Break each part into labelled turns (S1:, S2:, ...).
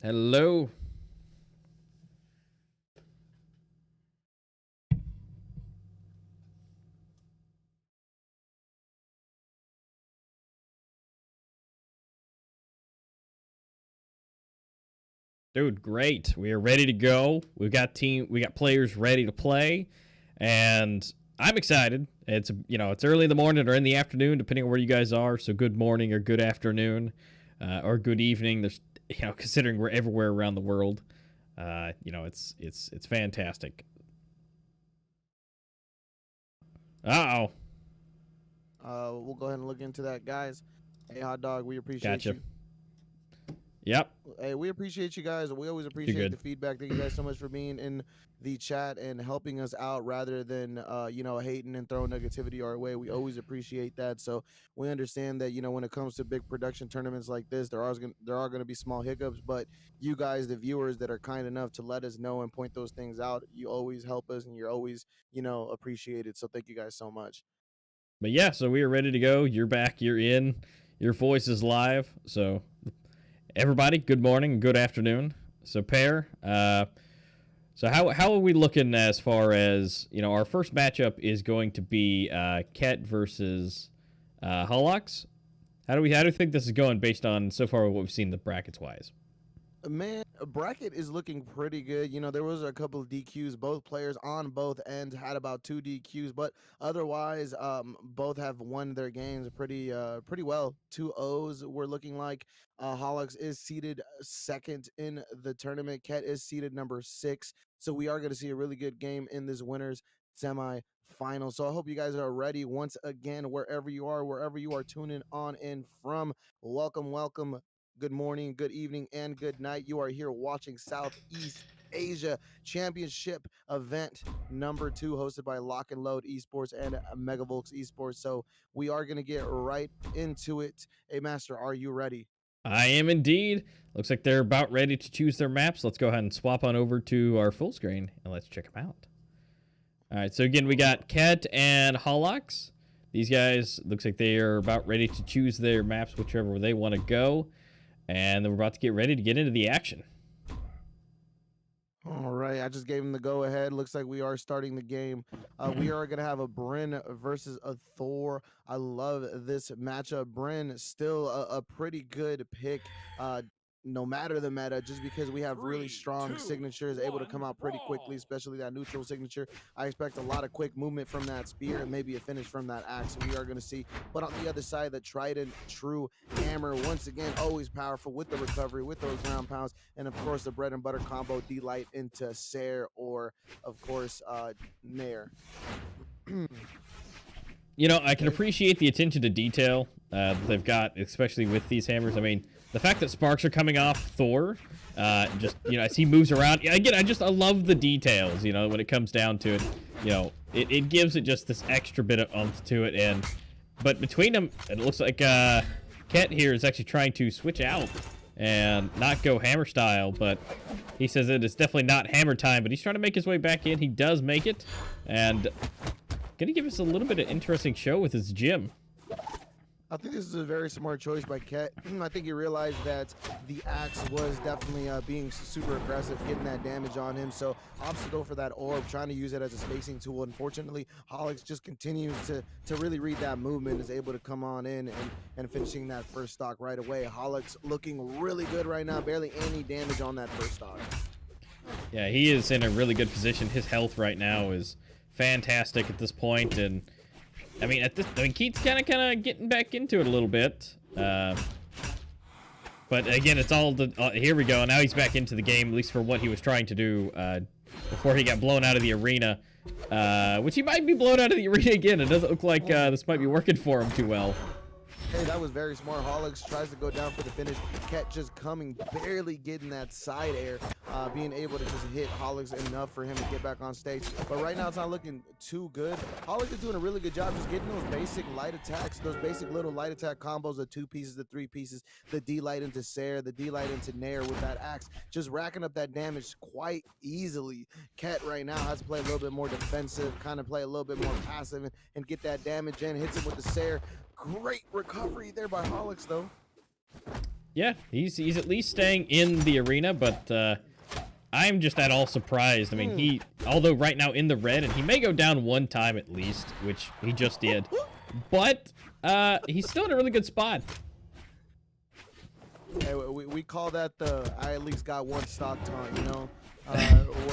S1: Hello. Dude, great. We are ready to go. We got players ready to play, and I'm excited. It's early in the morning or in the afternoon, depending on where you guys are. So good morning or good afternoon, or good evening. There's considering we're everywhere around the world, it's fantastic. Uh oh.
S2: We'll go ahead and look into that, guys. Hey, Hot Dog, we appreciate
S1: Gotcha.
S2: you.
S1: Yep.
S2: Hey, we appreciate you guys. We always
S1: You're
S2: appreciate
S1: good.
S2: the feedback. Thank you guys so much for being in the chat and helping us out rather than hating and throwing negativity our way. We always appreciate that. So we understand that when it comes to big production tournaments like this, there are going to be small hiccups, but you guys, the viewers that are kind enough to let us know and point those things out, you always help us and you're always appreciated. So thank you guys so much.
S1: But yeah, so we are ready to go. You're back. You're in. Your voice is live. So everybody, good morning, good afternoon. So pair. So how are we looking as far as our first matchup is going to be Ket versus Holox? How do you think this is going based on so far what we've seen the brackets wise?
S2: Man, a bracket is looking pretty good. There was a couple of DQs. Both players on both ends had about 2 DQs, but otherwise, both have won their games pretty well. 2 O's we're looking like. Holix is seeded second in the tournament. Ket is seeded number 6. So we are going to see a really good game in this winners semi-final. So I hope you guys are ready once again, wherever you are tuning on in from. Welcome. Good morning, good evening, and good night. You are here watching Southeast Asia Championship event number 2, hosted by LOCK&LOAD Esports and Megavolks Esports. So we are going to get right into it. Hey, Master, are you ready?
S1: I am indeed. Looks like they're about ready to choose their maps. Let's go ahead and swap on over to our full screen and let's check them out. All right, so again, we got Ket and Holox. These guys, looks like they are about ready to choose their maps, whichever they want to go. And then we're about to get ready to get into the action.
S2: All right, I just gave him the go ahead. Looks like we are starting the game. We are going to have a Bryn versus a Thor. I love this matchup. Bryn still a pretty good pick. No matter the meta, just because we have really strong signatures able to come out pretty quickly, especially that neutral signature. I expect a lot of quick movement from that spear and maybe a finish from that axe. We are going to see. But on the other side, the Trident True Hammer, once again, always powerful with the recovery, with those ground pounds, and of course the bread and butter combo, D-Light into Sair or, of course, Nair.
S1: I can appreciate the attention to detail that they've got, especially with these hammers. I mean, the fact that sparks are coming off Thor, as he moves around. Again, I love the details, when it comes down to it. It gives it just this extra bit of oomph to it. But between them, it looks like Ket here is actually trying to switch out and not go hammer style, but he says it is definitely not hammer time, but he's trying to make his way back in. He does make it, and gonna give us a little bit of interesting show with his gym.
S2: I think this is a very smart choice by Ket. I think he realized that the axe was definitely being super aggressive, getting that damage on him. So opts to go for that orb, trying to use it as a spacing tool. Unfortunately, Holix just continues to really read that movement, is able to come on in and finishing that first stock right away. Holix looking really good right now, barely any damage on that first stock.
S1: Yeah, he is in a really good position. His health right now is fantastic at this point, and I mean, Keith's kind of getting back into it a little bit. But again, it's all here we go. Now he's back into the game, at least for what he was trying to do before he got blown out of the arena. Which he might be blown out of the arena again. It doesn't look like this might be working for him too well.
S2: Hey, that was very smart. Holix tries to go down for the finish. Ket just coming, barely getting that side air, being able to just hit Holix enough for him to get back on stage. But right now, it's not looking too good. Holix is doing a really good job just getting those basic light attacks, those basic little light attack combos, the 2 pieces, the 3 pieces, the D-Light into Sair, the D-Light into Nair with that axe, just racking up that damage quite easily. Ket right now has to play a little bit more defensive, kind of play a little bit more passive and get that damage in, hits him with the Sair. Great recovery there by Holix, though.
S1: Yeah, he's at least staying in the arena, but I'm just at all surprised. I mean, although right now in the red, and he may go down one time at least, which he just did, but he's still in a really good spot.
S2: Hey, we call that the I at least got one stock taunt, you know?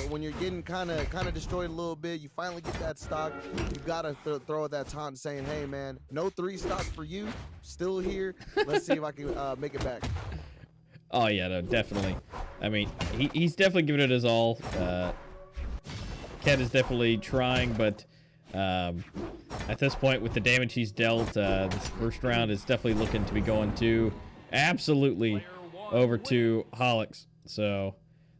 S2: When you're getting kind of destroyed a little bit, you finally get that stock. You gotta throw that taunt saying, "Hey, man, no 3 stock for you. Still here. Let's see if I can make it back."
S1: Oh yeah, no, definitely. I mean, he's definitely giving it his all. Ket is definitely trying, but at this point, with the damage he's dealt, this first round is definitely looking to be going to absolutely over to Holix. So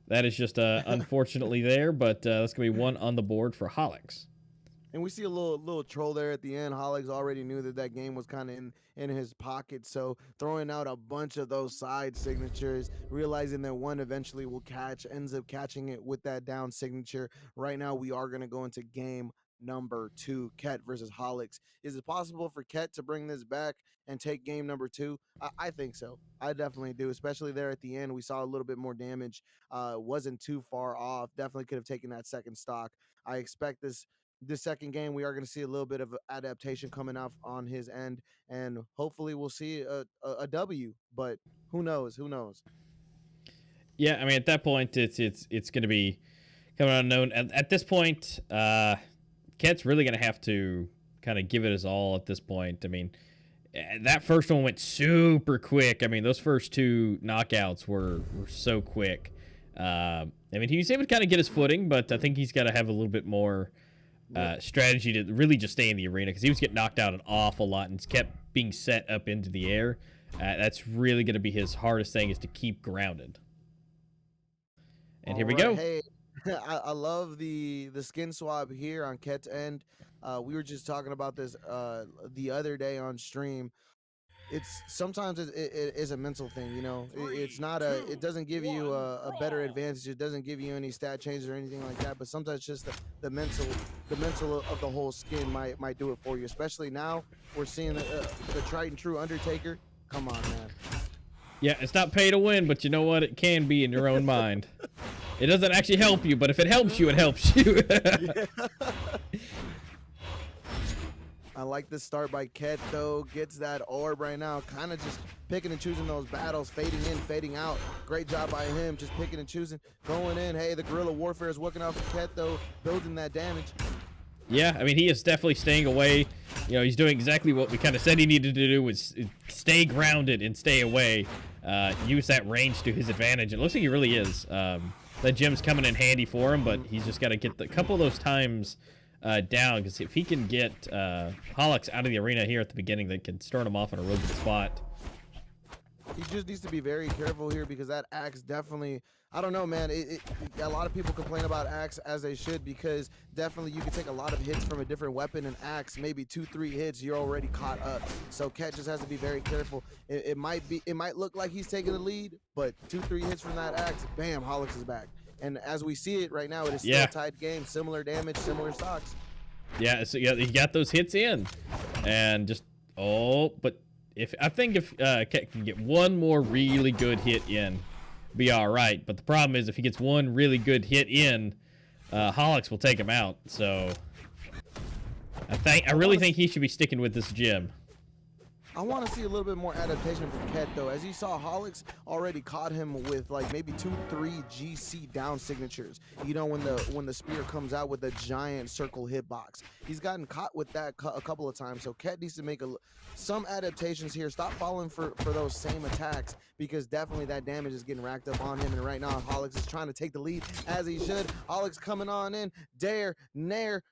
S1: that is just unfortunately there, but that's gonna be 1 on the board for Holix.
S2: And we see a little troll there at the end. Holix already knew that game was kind of in his pocket, so throwing out a bunch of those side signatures, realizing that one eventually will catch, ends up catching it with that down signature. Right now, we are going to go into game number 2, Ket versus Holix. Is it possible for Ket to bring this back and take game number 2? I think so. I definitely do, especially there at the end. We saw a little bit more damage. Wasn't too far off. Definitely could have taken that second stock. I expect this second game, we are going to see a little bit of adaptation coming out on his end, and hopefully we'll see a W. But who knows? Who knows?
S1: Yeah, I mean, at that point, it's going to be coming unknown. At this point, Ket's really going to have to kind of give it his all at this point. I mean, that first one went super quick. I mean, those first 2 knockouts were so quick. I mean, he was able to kind of get his footing, but I think he's got to have a little bit more strategy to really just stay in the arena, because he was getting knocked out an awful lot and kept being set up into the air. That's really going to be his hardest thing, is to keep grounded. And here we go.
S2: Hey, I love the skin swap here on Ket's end. We were just talking about this the other day on stream. It's sometimes it is a mental thing, you know. It's not it doesn't give you a better advantage. It doesn't give you any stat changes or anything like that. But sometimes just the mental of the whole skin might do it for you. Especially now we're seeing the tried and true Undertaker. Come on, man.
S1: Yeah, it's not pay to win, but you know what? It can be in your own mind. It doesn't actually help you, but if it helps you, it helps you.
S2: I like this start by Ket, though. Gets that orb right now. Kind of just picking and choosing those battles. Fading in, fading out. Great job by him. Just picking and choosing. Going in. Hey, the guerrilla warfare is working out for Ket, though. Building that damage.
S1: Yeah, I mean, he is definitely staying away. You know, he's doing exactly what we kind of said he needed to do, was stay grounded and stay away. Use that range to his advantage. It looks like he really is. That gem's coming in handy for him, but he's just got to get a couple of those times down, because if he can get Holix out of the arena here at the beginning, that can start him off in a real good spot.
S2: He just needs to be very careful here, because that axe definitely, I don't know, man. A lot of people complain about axe, as they should, because definitely you can take a lot of hits from a different weapon, and axe, maybe 2-3 hits, you're already caught up. So Ket just has to be very careful. It might look like he's taking the lead, but 2-3 hits from that axe, bam, Holix is back. And as we see it right now, it is still a tied game, similar damage, similar stocks.
S1: Yeah, so yeah, he got those hits in, and just but I think if Ket can get one more really good hit in, be all right. But the problem is, if he gets one really good hit in, Holix will take him out. So I really think he should be sticking with this gem.
S2: I want to see a little bit more adaptation from Ket, though. As you saw, Holix already caught him with like maybe 2-3 GC down signatures. You know, when the spear comes out with a giant circle hitbox. He's gotten caught with that a couple of times. So Ket needs to make some adaptations here. Stop falling for those same attacks, because definitely that damage is getting racked up on him. And right now, Holix is trying to take the lead, as he should. Holix coming on in. Dare, Nair.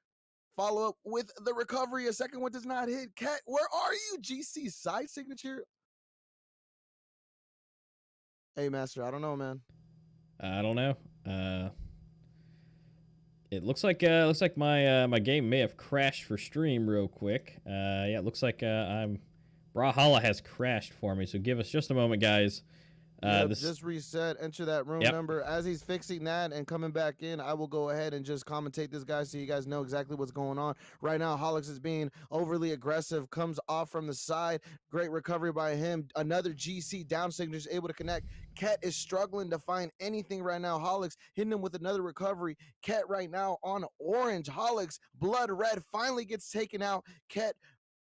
S2: Follow up with the recovery. A second one does not hit. Ket, where are you? GC side signature. Hey, Master, I don't know, man.
S1: I don't know. It looks like my game may have crashed for stream real quick. Yeah, it looks like Brawlhalla has crashed for me. So give us just a moment, guys.
S2: Yep,
S1: This.
S2: just reset, enter that room
S1: Yep.
S2: number. As he's fixing that and coming back in, I will go ahead and just commentate this guy so you guys know exactly what's going on. Right now, Holix is being overly aggressive, comes off from the side. Great recovery by him. Another GC down signature is able to connect. Ket is struggling to find anything right now. Holix hitting him with another recovery. Ket right now on orange. Holix, blood red, finally gets taken out. Ket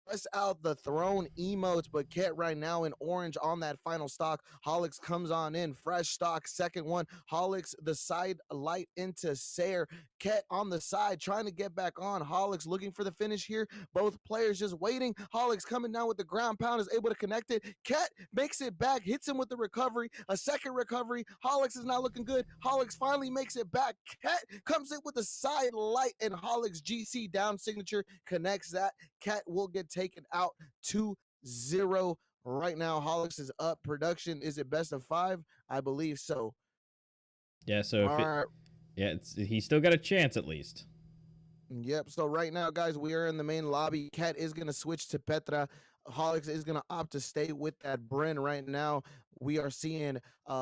S2: press out the throne emotes, but Ket right now in orange on that final stock. Holix comes on in, fresh stock, second one. Holix the side light into Sayer. Ket on the side trying to get back on. Holix looking for the finish here. Both players just waiting. Holix coming down with the ground pound, is able to connect it. Ket makes it back, hits him with the recovery. A second recovery. Holix is not looking good. Holix finally makes it back. Ket comes in with the side light, and Holix GC down signature connects that. Ket will get taken out 2-0 right now. Holix is up. Production, is it best of 5? I believe so.
S1: Yeah. So if it, yeah, he's still got a chance at least.
S2: Yep. So right now, guys, we are in the main lobby. Ket is gonna switch to Petra. Holix is gonna opt to stay with that Bryn right now. We are seeing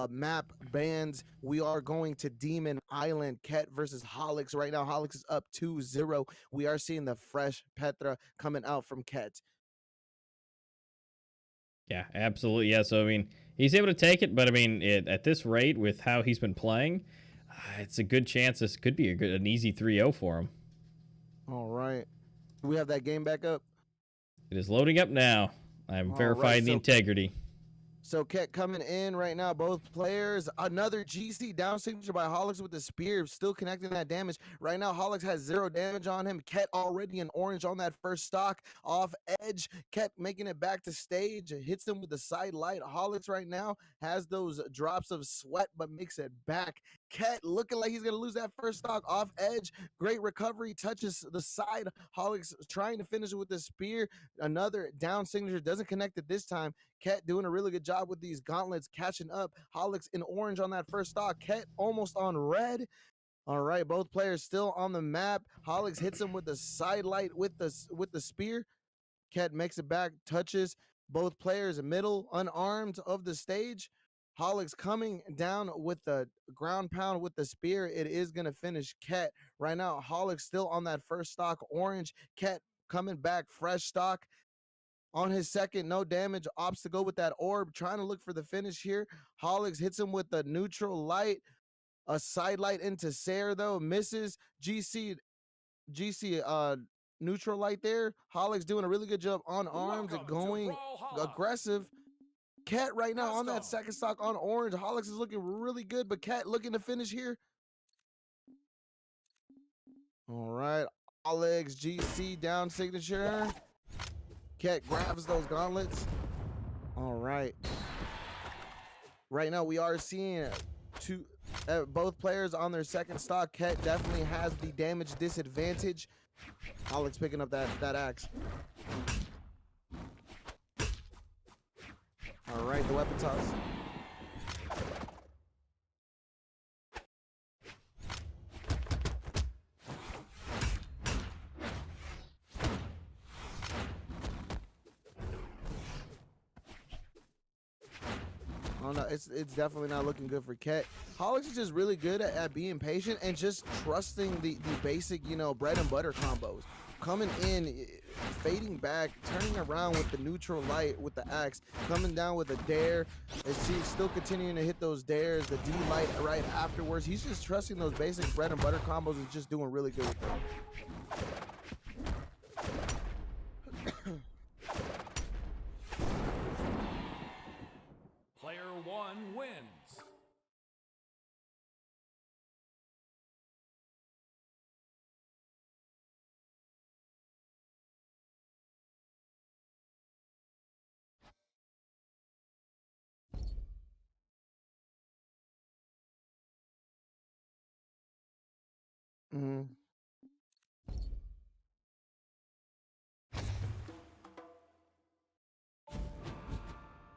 S2: map bans. We are going to Demon Island. Ket versus Holix right now. Holix is up 2-0. We are seeing the fresh Petra coming out from Ket.
S1: Yeah, absolutely. Yeah. So I mean, he's able to take it, but I mean, at this rate, with how he's been playing, it's a good chance this could be an easy 3-0 for him.
S2: All right. Do we have that game back up?
S1: It is loading up now. I'm verifying the integrity.
S2: So Ket coming in right now, both players. Another GC down signature by Holix with the spear, still connecting that damage. Right now, Holix has 0 damage on him. Ket already in orange on that first stock. Off edge, Ket making it back to stage. Hits him with the side light. Holix right now has those drops of sweat, but makes it back. Ket looking like he's going to lose that first stock. Off edge, great recovery, touches the side. Holix trying to finish it with the spear. Another down signature, doesn't connect it this time. Ket doing a really good job with these gauntlets, catching up. Holix in orange on that first stock. Ket almost on red. All right, both players still on the map. Holix hits him with the side light with the spear. Ket makes it back, touches both players middle, unarmed of the stage. Holix coming down with the ground pound with the spear. It is going to finish Ket. Right now, Holix still on that first stock, orange. Ket coming back, fresh stock. On his second, no damage, opts to go with that orb, trying to look for the finish here. Holix hits him with the neutral light, a side light into Sayer though, misses. GC neutral light there. Holix doing a really good job on arms and going aggressive. Ket right now on that second stock on orange. Holix is looking really good, but Ket looking to finish here. All right, Holix GC down signature. Ket grabs those gauntlets. All right. Right now, we are seeing both players on their second stock. Ket definitely has the damage disadvantage. Holix picking up that axe. All right, the weapon toss. Oh no, it's definitely not looking good for Ket. Holix is just really good at being patient and just trusting the basic, you know, bread and butter combos. Coming in, fading back, turning around with the neutral light with the axe, coming down with a dare. As he's still continuing to hit those dares, the D light right afterwards. He's just trusting those basic bread and butter combos and just doing really good with them.
S3: Player 1 wins.
S2: Mm-hmm.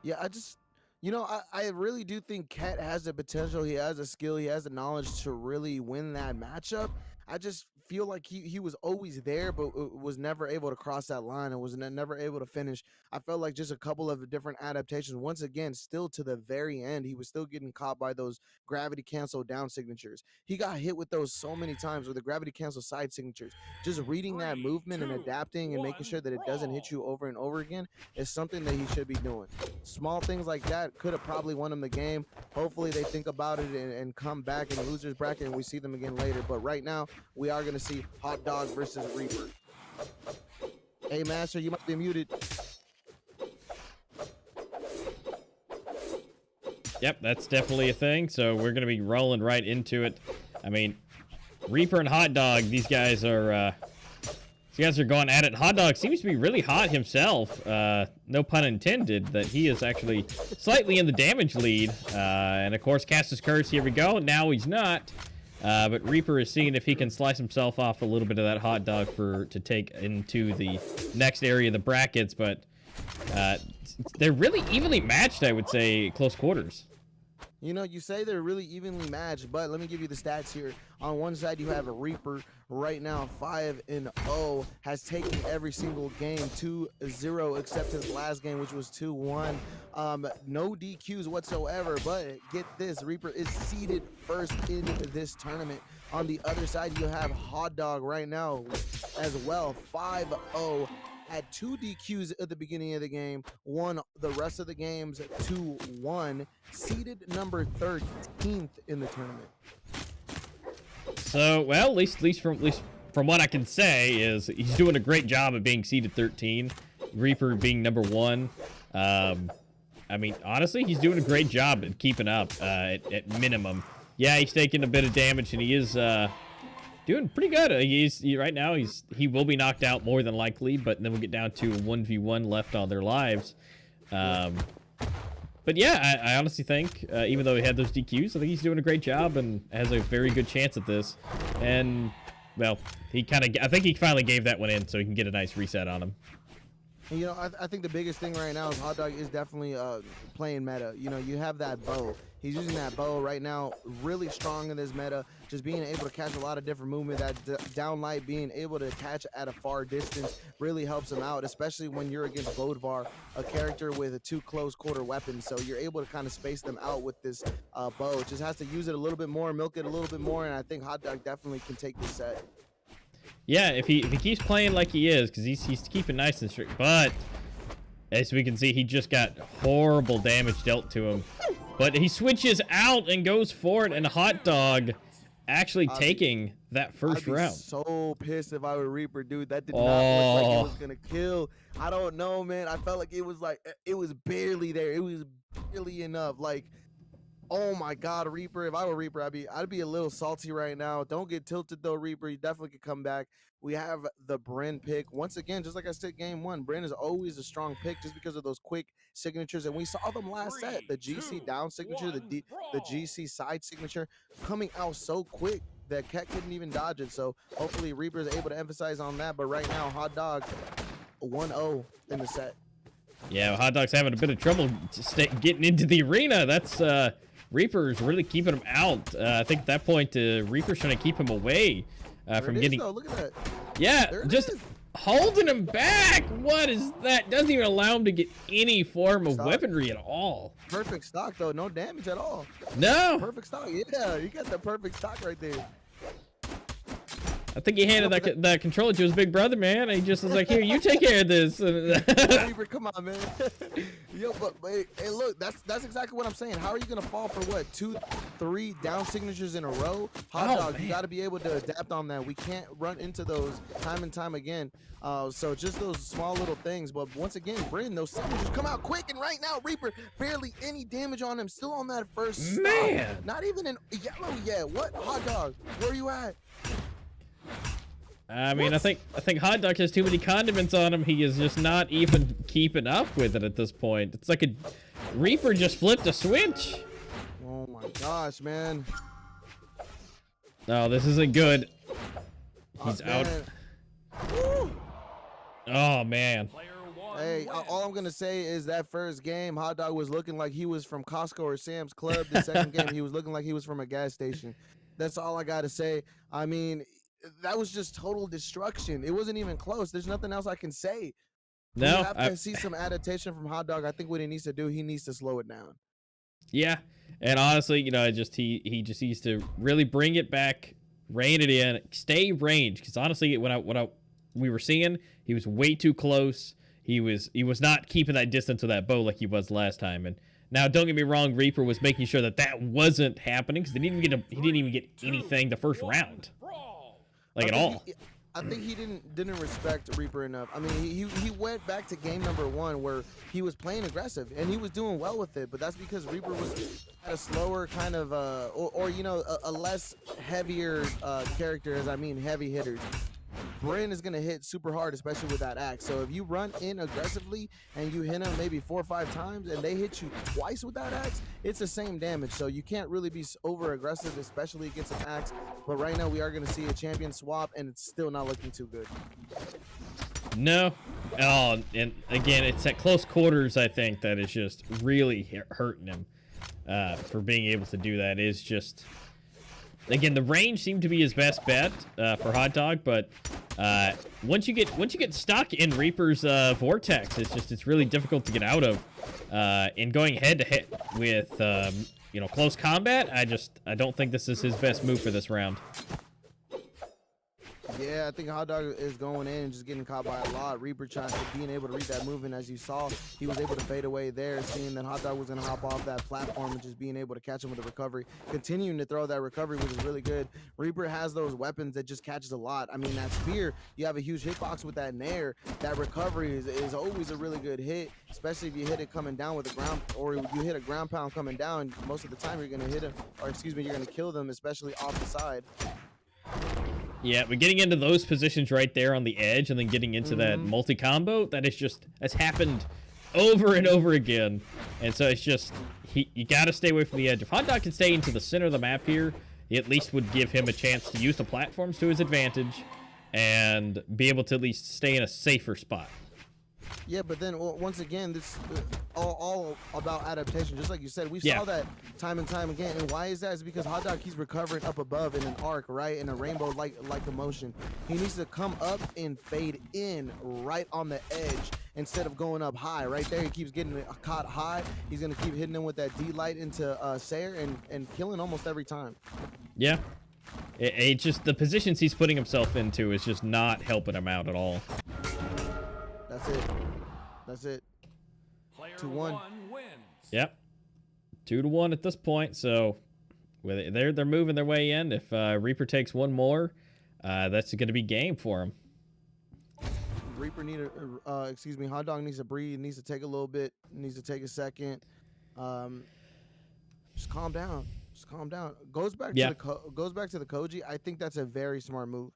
S2: Yeah, I really do think Ket has the potential. He has the skill. He has the knowledge to really win that matchup. I just feel like he was always there, but was never able to cross that line and was never able to finish. I felt like just a couple of different adaptations. Once again, still to the very end, he was still getting caught by those gravity cancel down signatures. He got hit with those so many times with the gravity cancel side signatures. Just reading that movement and adapting and making sure that it doesn't hit you over and over again is something that he should be doing. Small things like that could have probably won him the game. Hopefully they think about it and come back in the losers bracket and we see them again later. But right now, we are going to see Hot Dog versus Reaper. Hey, Master, you might be muted.
S1: Yep, that's definitely a thing. So we're going to be rolling right into it. I mean, Reaper and Hot Dog, these guys are going at it. Hot Dog seems to be really hot himself. No pun intended, that he is actually slightly in the damage lead. And of course, cast his curse. Here we go. Now he's not. But Reaper is seeing if he can slice himself off a little bit of that Hot Dog to take into the next area of the brackets. But they're really evenly matched, I would say, close quarters.
S2: You know, you say they're really evenly matched, but let me give you the stats here. On one side, you have a Reaper right now, 5-0, has taken every single game 2-0, except his last game, which was 2-1. No DQs whatsoever, but get this, Reaper is seeded first in this tournament. On the other side, you have Hot Dog right now as well, 5-0. Had 2 DQs at the beginning of the game, won the rest of the games 2-1, seeded number 13th in the tournament.
S1: So, well, at least from what I can say is he's doing a great job of being seeded 13. Reaper being number 1. I mean, honestly, he's doing a great job at keeping up at minimum. Yeah, he's taking a bit of damage, and he is doing pretty good. Right now he will be knocked out more than likely, but then we'll get down to a 1v1 left on their lives. But yeah, I honestly think even though he had those DQs, I think he's doing a great job and has a very good chance at this. And well, I think he finally gave that one in so he can get a nice reset on him.
S2: You know, I think the biggest thing right now is Hot Dog is definitely playing meta. You know, you have that bow. He's using that bow right now, really strong in this meta, just being able to catch a lot of different movement. That downlight, being able to catch at a far distance really helps him out, especially when you're against Bodvar, a character with 2 close quarter weapons. So you're able to kind of space them out with this bow. Just has to use it a little bit more, milk it a little bit more, and I think Hot Dog definitely can take this set.
S1: Yeah, if he keeps playing like he is, because he's keeping nice and strict. But as we can see, he just got horrible damage dealt to him. But he switches out and goes for it, and Hot Dog actually taking that first round.
S2: So pissed if I were Reaper, dude. That did not look like it was gonna kill. I don't know, man. I felt like it was barely there. It was barely enough. Like, oh my God, Reaper. If I were Reaper, I'd be a little salty right now. Don't get tilted though, Reaper. You definitely could come back. We have the Bren pick. Once again, just like I said, game 1, Bren is always a strong pick just because of those quick signatures. And we saw them last set. The GC down signature, the GC side signature coming out so quick that Ket couldn't even dodge it. So hopefully Reaper is able to emphasize on that. But right now, Hot Dog 1-0 in the set.
S1: Yeah, Hot Dog's having a bit of trouble getting into the arena. That's Reaper's really keeping him out. I think at that point, Reaper's trying to keep him away from getting.
S2: Though. Look at that.
S1: Yeah, just holding him back. What is that? Doesn't even allow him to get any form of weaponry at all.
S2: Perfect stock though, no damage at all.
S1: No.
S2: Perfect stock. Yeah, you got the perfect stock right there.
S1: I think he handed that controller to his big brother, man. And he just was like, "Here, you take care of this."
S2: Reaper, come on, man. Yo, but hey, look, that's exactly what I'm saying. How are you gonna fall for what 2-3 down signatures in a row? Hot Dog, man. You got to be able to adapt on that. We can't run into those time and time again. So just those small little things. But once again, Bren, those signatures come out quick, and right now Reaper barely any damage on him. Still on that first.
S1: Man,
S2: stop. Not even in yellow yet. What, Hot Dog? Where are you at?
S1: I mean, I think Hot Dog has too many condiments on him. He is just not even keeping up with it at this point. It's like a Reaper just flipped a switch.
S2: Oh my gosh, man.
S1: No, this isn't good. He's out.
S2: Woo.
S1: Oh man.
S2: Hey, all I'm gonna say is that first game, Hot Dog was looking like he was from Costco or Sam's Club. The second game, he was looking like he was from a gas station. That's all I gotta say. I mean, that was just total destruction. It wasn't even close. There's nothing else I can say.
S1: No,
S2: We have to see some adaptation from Hot Dog. I think what he needs to do, he needs to slow it down.
S1: yeah, and honestly, you know, he just needs to really bring it back, rein it in, stay range. Because honestly, we were seeing, he was way too close. He was not keeping that distance with that bow like he was last time. And now, don't get me wrong, Reaper was making sure that wasn't happening because he didn't even get anything the first round, like at all.
S2: I think he didn't respect Reaper enough. I mean, he went back to game number 1 where he was playing aggressive and he was doing well with it, but that's because Reaper was at a slower kind of or you know, a less heavier character, as I mean heavy hitters. Bryn is gonna hit super hard, especially with that axe. So if you run in aggressively and you hit them maybe 4 or 5 times and they hit you twice with that axe, it's the same damage. So you can't really be over aggressive, especially against an axe. But right now we are gonna see a champion swap, and it's still not looking too good.
S1: No. Oh, and again, it's at close quarters, I think, that is just really hurting him for being able to do that. Is just, again, the range seemed to be his best bet for Hot Dog, but once you get stuck in Reaper's vortex, it's really difficult to get out of. In going head to head with you know, close combat, I don't think this is his best move for this round.
S2: Yeah, I think Hot Dog is going in and just getting caught by a lot. Reaper being able to read that movement, as you saw, he was able to fade away there, seeing that Hot Dog was going to hop off that platform and just being able to catch him with the recovery. Continuing to throw that recovery, which is really good. Reaper has those weapons that just catches a lot. I mean, that spear, you have a huge hitbox with that nair. That recovery is always a really good hit, especially if you hit it coming down with a ground, or you hit a ground pound coming down. Most of the time you're going to hit him, or excuse me, you're going to kill them, especially off the side.
S1: Yeah, but getting into those positions right there on the edge and then getting into that multi-combo, that's happened over and over again. And so it's just, you got to stay away from the edge. If Hot Dog can stay into the center of the map here, it at least would give him a chance to use the platforms to his advantage and be able to at least stay in a safer spot.
S2: Yeah, but then once again, this all about adaptation. Just like you said, we saw that time and time again. And why is that? It's because Hot Dog keeps recovering up above in an arc, right? In a rainbow-like motion. He needs to come up and fade in right on the edge instead of going up high. Right there, he keeps getting caught high. He's going to keep hitting him with that D-light into Sayer and killing almost every time. Yeah.
S1: It just, the positions he's putting himself into is just not helping him out at all.
S2: That's it. That's it. 2-1.
S1: Yep. 2-1 at this point. So they're moving their way in. If Reaper takes one more, that's going to be game for him.
S2: Reaper Hot Dog needs to breathe. Needs to take a little bit. Needs to take a second. Just calm down. Just calm down. Goes back to the Koji. I think that's a very smart move.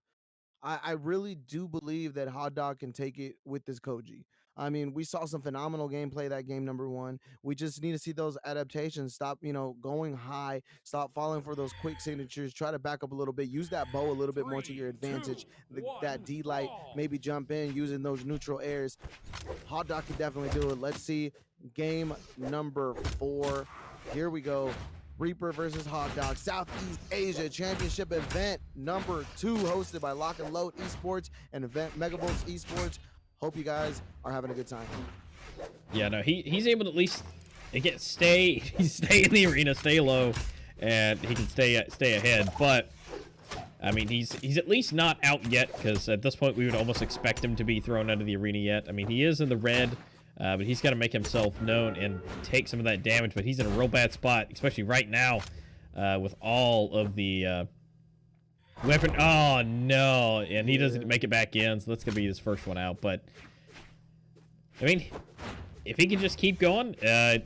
S2: I really do believe that Hot Dog can take it with this Koji. I mean, we saw some phenomenal gameplay that game number 1. We just need to see those adaptations. Stop, going high. Stop falling for those quick signatures. Try to back up a little bit. Use that bow a little bit more to your advantage. That D-light, maybe jump in using those neutral airs. Hot Dog can definitely do it. Let's see game number 4. Here we go. Reaper versus Hot Dog, Southeast Asia Championship event number 2, hosted by LOCK&LOAD Esports and Event Megavolts Esports. Hope you guys are having a good time.
S1: Yeah, no, he's able to at least stay in the arena, stay low, and he can stay ahead. But I mean, he's at least not out yet, because at this point we would almost expect him to be thrown out of the arena yet. I mean, he is in the red. But he's got to make himself known and take some of that damage. But he's in a real bad spot, especially right now with all of the weapon. Oh, no. And he doesn't make it back in, so that's going to be his first one out. But, I mean, if he can just keep going,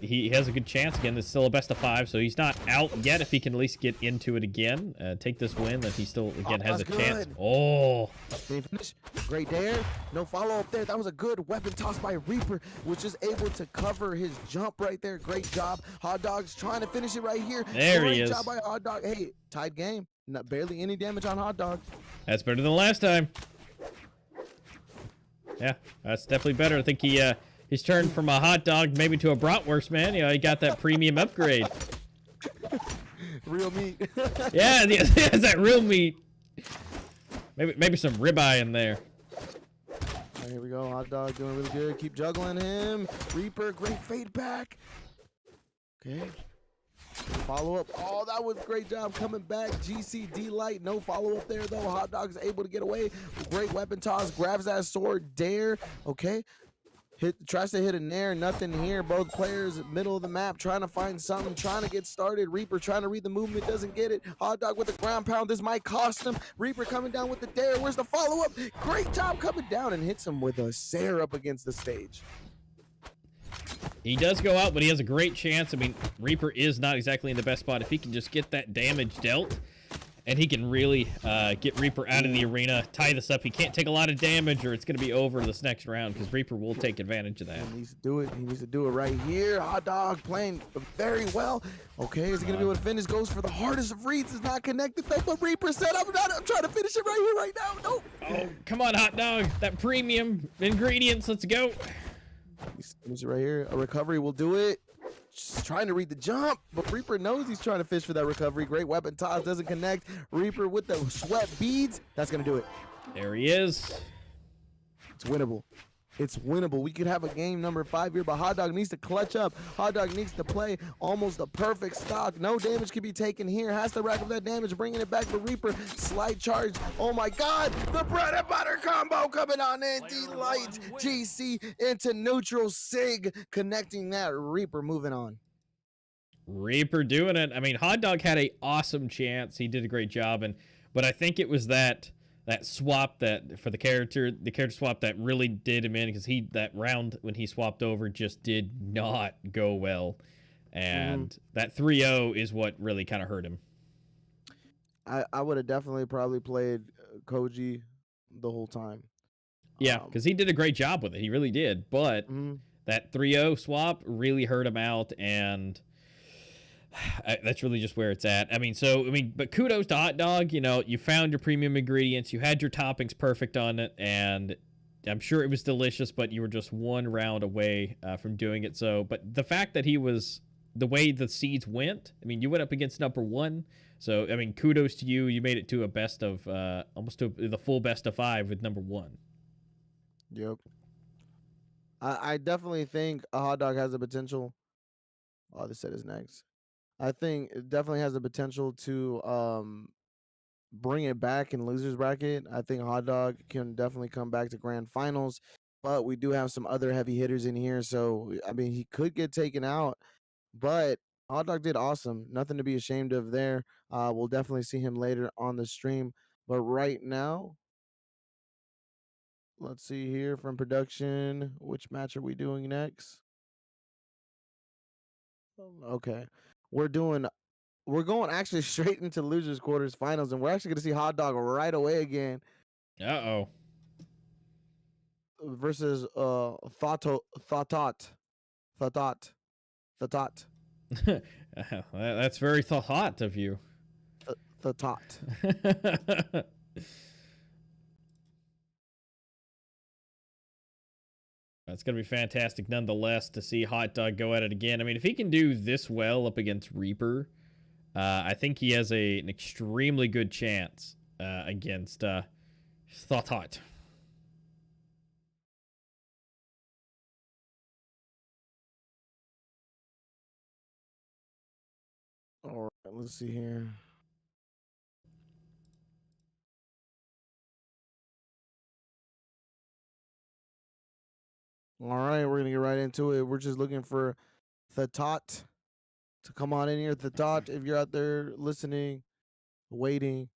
S1: he has a good chance. Again, it's still a best of 5, so he's not out yet. If he can at least get into it again, take this win, then he still, again, has a chance. Oh.
S2: Did he finish? Great dare. No follow-up there. That was a good weapon toss by Reaper, was just able to cover his jump right there. Great job. Hot Dog's trying to finish it right here.
S1: There he is.
S2: Great job by Hot Dog. Hey, tied game. Not barely any damage on Hot Dog.
S1: That's better than last time. Yeah, that's definitely better. I think he's turned from a hot dog maybe to a bratwurst, man. He got that premium upgrade.
S2: Real meat.
S1: Yeah, it's that real meat. Maybe some ribeye in there.
S2: Right, here we go. Hot Dog doing really good. Keep juggling him. Reaper, great fade back. Okay. Follow up. Oh, that was a great job coming back. GCD light. No follow up there, though. Hot Dog's able to get away. Great weapon toss. Grabs that sword. Dare. Okay. Tries to hit a nair. Nothing here. Both players, middle of the map, trying to find something, trying to get started. Reaper trying to read the movement. Doesn't get it. Hot Dog with the ground pound. This might cost him. Reaper coming down with the dare. Where's the follow up? Great job coming down and hits him with a Sair up against the stage.
S1: He does go out, but he has a great chance. I mean, Reaper is not exactly in the best spot. If he can just get that damage dealt, and he can really get Reaper out of the arena, tie this up. He can't take a lot of damage, or it's going to be over this next round, because Reaper will take advantage of that.
S2: He needs to do it. He needs to do it right here. Hot Dog playing very well. Okay, is he going to be able to finish? Goes for the hardest of reads. It's not connected, though, but Reaper said, I'm trying to finish it right here, right now. Nope.
S1: Oh, come on, Hot Dog. That premium ingredients. Let's go.
S2: He's right here. A recovery will do it. Just trying to read the jump, but Reaper knows he's trying to fish for that recovery. Great weapon toss, doesn't connect. Reaper with the sweat beads. That's going to do it.
S1: There he is.
S2: It's winnable. It's winnable. We could have a game number 5 here, but Hot Dog needs to clutch up. Hot Dog needs to play almost a perfect stock. No damage can be taken here. Has to rack up that damage, bringing it back for Reaper. Slight charge. Oh my God. The bread and butter combo coming on in. Delight. GC into neutral. Sig connecting that. Reaper moving on.
S1: Reaper doing it. I mean, Hot Dog had an awesome chance. He did a great job, but I think it was that swap that for the character swap that really did him in, because that round when he swapped over just did not go well, and that 3-0 is what really kind of hurt him.
S2: I would have definitely probably played Koji the whole time.
S1: Yeah, because he did a great job with it. He really did, but that 3-0 swap really hurt him out, and that's really just where it's at. But kudos to Hot Dog. You know, you found your premium ingredients. You had your toppings perfect on it, and I'm sure it was delicious, but you were just one round away from doing it. So, but the fact that he was, the way the seeds went, I mean, you went up against number 1. So, I mean, kudos to you. You made it to a best of, almost to the full best of 5 with number 1.
S2: Yep. I definitely think a Hot Dog has the potential. Oh, this set is next. I think it definitely has the potential to bring it back in losers bracket. I think Hot Dog can definitely come back to grand finals, but we do have some other heavy hitters in here. So, I mean, he could get taken out, but Hot Dog did awesome. Nothing to be ashamed of there. We'll definitely see him later on the stream. But right now, let's see here from production. Which match are we doing next? Okay. We're going actually straight into losers quarters finals, and we're actually going to see Hot Dog right away again.
S1: Uh-oh.
S2: Versus Thoughtot.
S1: That's very thought of you.
S2: Thought.
S1: It's going to be fantastic nonetheless to see Hot Dog go at it again. I mean, if he can do this well up against Reaper, I think he has an extremely good chance against Thought.
S2: All right, let's see here. All right, we're going to get right into it. We're just looking for Thought to come on in here. Thought, if you're out there listening, waiting,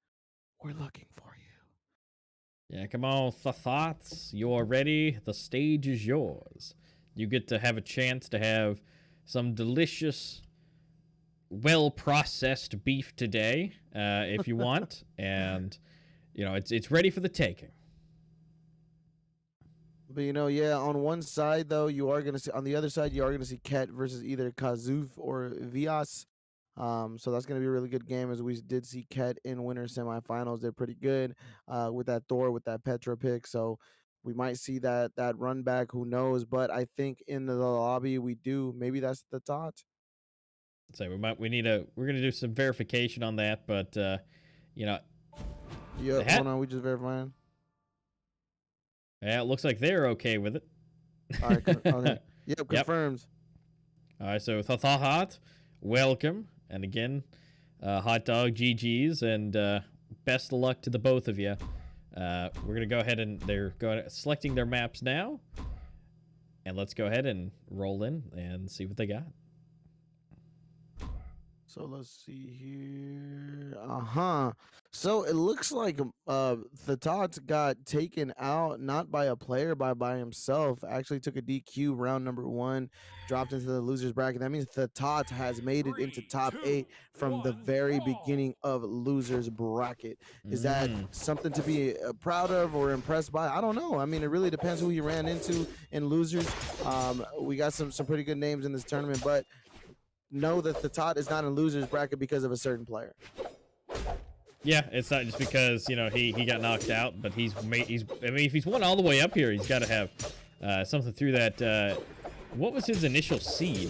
S2: we're looking for you.
S1: Yeah, come on, Thoughts. You're ready. The stage is yours. You get to have a chance to have some delicious, well-processed beef today, if you want. And, you know, it's ready for the taking.
S2: But, you know, yeah, on one side, though, you are going to see, on the other side, you are going to see Ket versus either Kazuf or Vias. So that's going to be a really good game, as we did see Ket in winter semifinals. They're pretty good with that Thor, with that Petra pick. So we might see that run back. Who knows? But I think in the lobby, we do. Maybe that's the thought.
S1: So we're going to do some verification on that. But, you know,
S2: Yep, hold on, we just verifying.
S1: Yeah, it looks like they're okay with it.
S2: All right, okay. Yep, confirms.
S1: All right, so Hot, welcome. And again, Hot Dog, GG's, and best of luck to the both of you. We're going to go ahead and they're selecting their maps now. And let's go ahead and roll in and see what they got.
S2: So let's see here. So it looks like the Tots got taken out not by a player, but by himself. Actually took a DQ round number 1, dropped into the losers bracket. That means the Tots has made it into top 8 from the very beginning of losers bracket. Is that something to be proud of or impressed by? I don't know. I mean, it really depends who you ran into in losers. We got some pretty good names in this tournament, but know that the Tot is not in losers bracket because of a certain player.
S1: Yeah, it's not just because, you know, he got knocked out, but I mean, if he's won all the way up here, he's got to have something through that. What was his initial seed?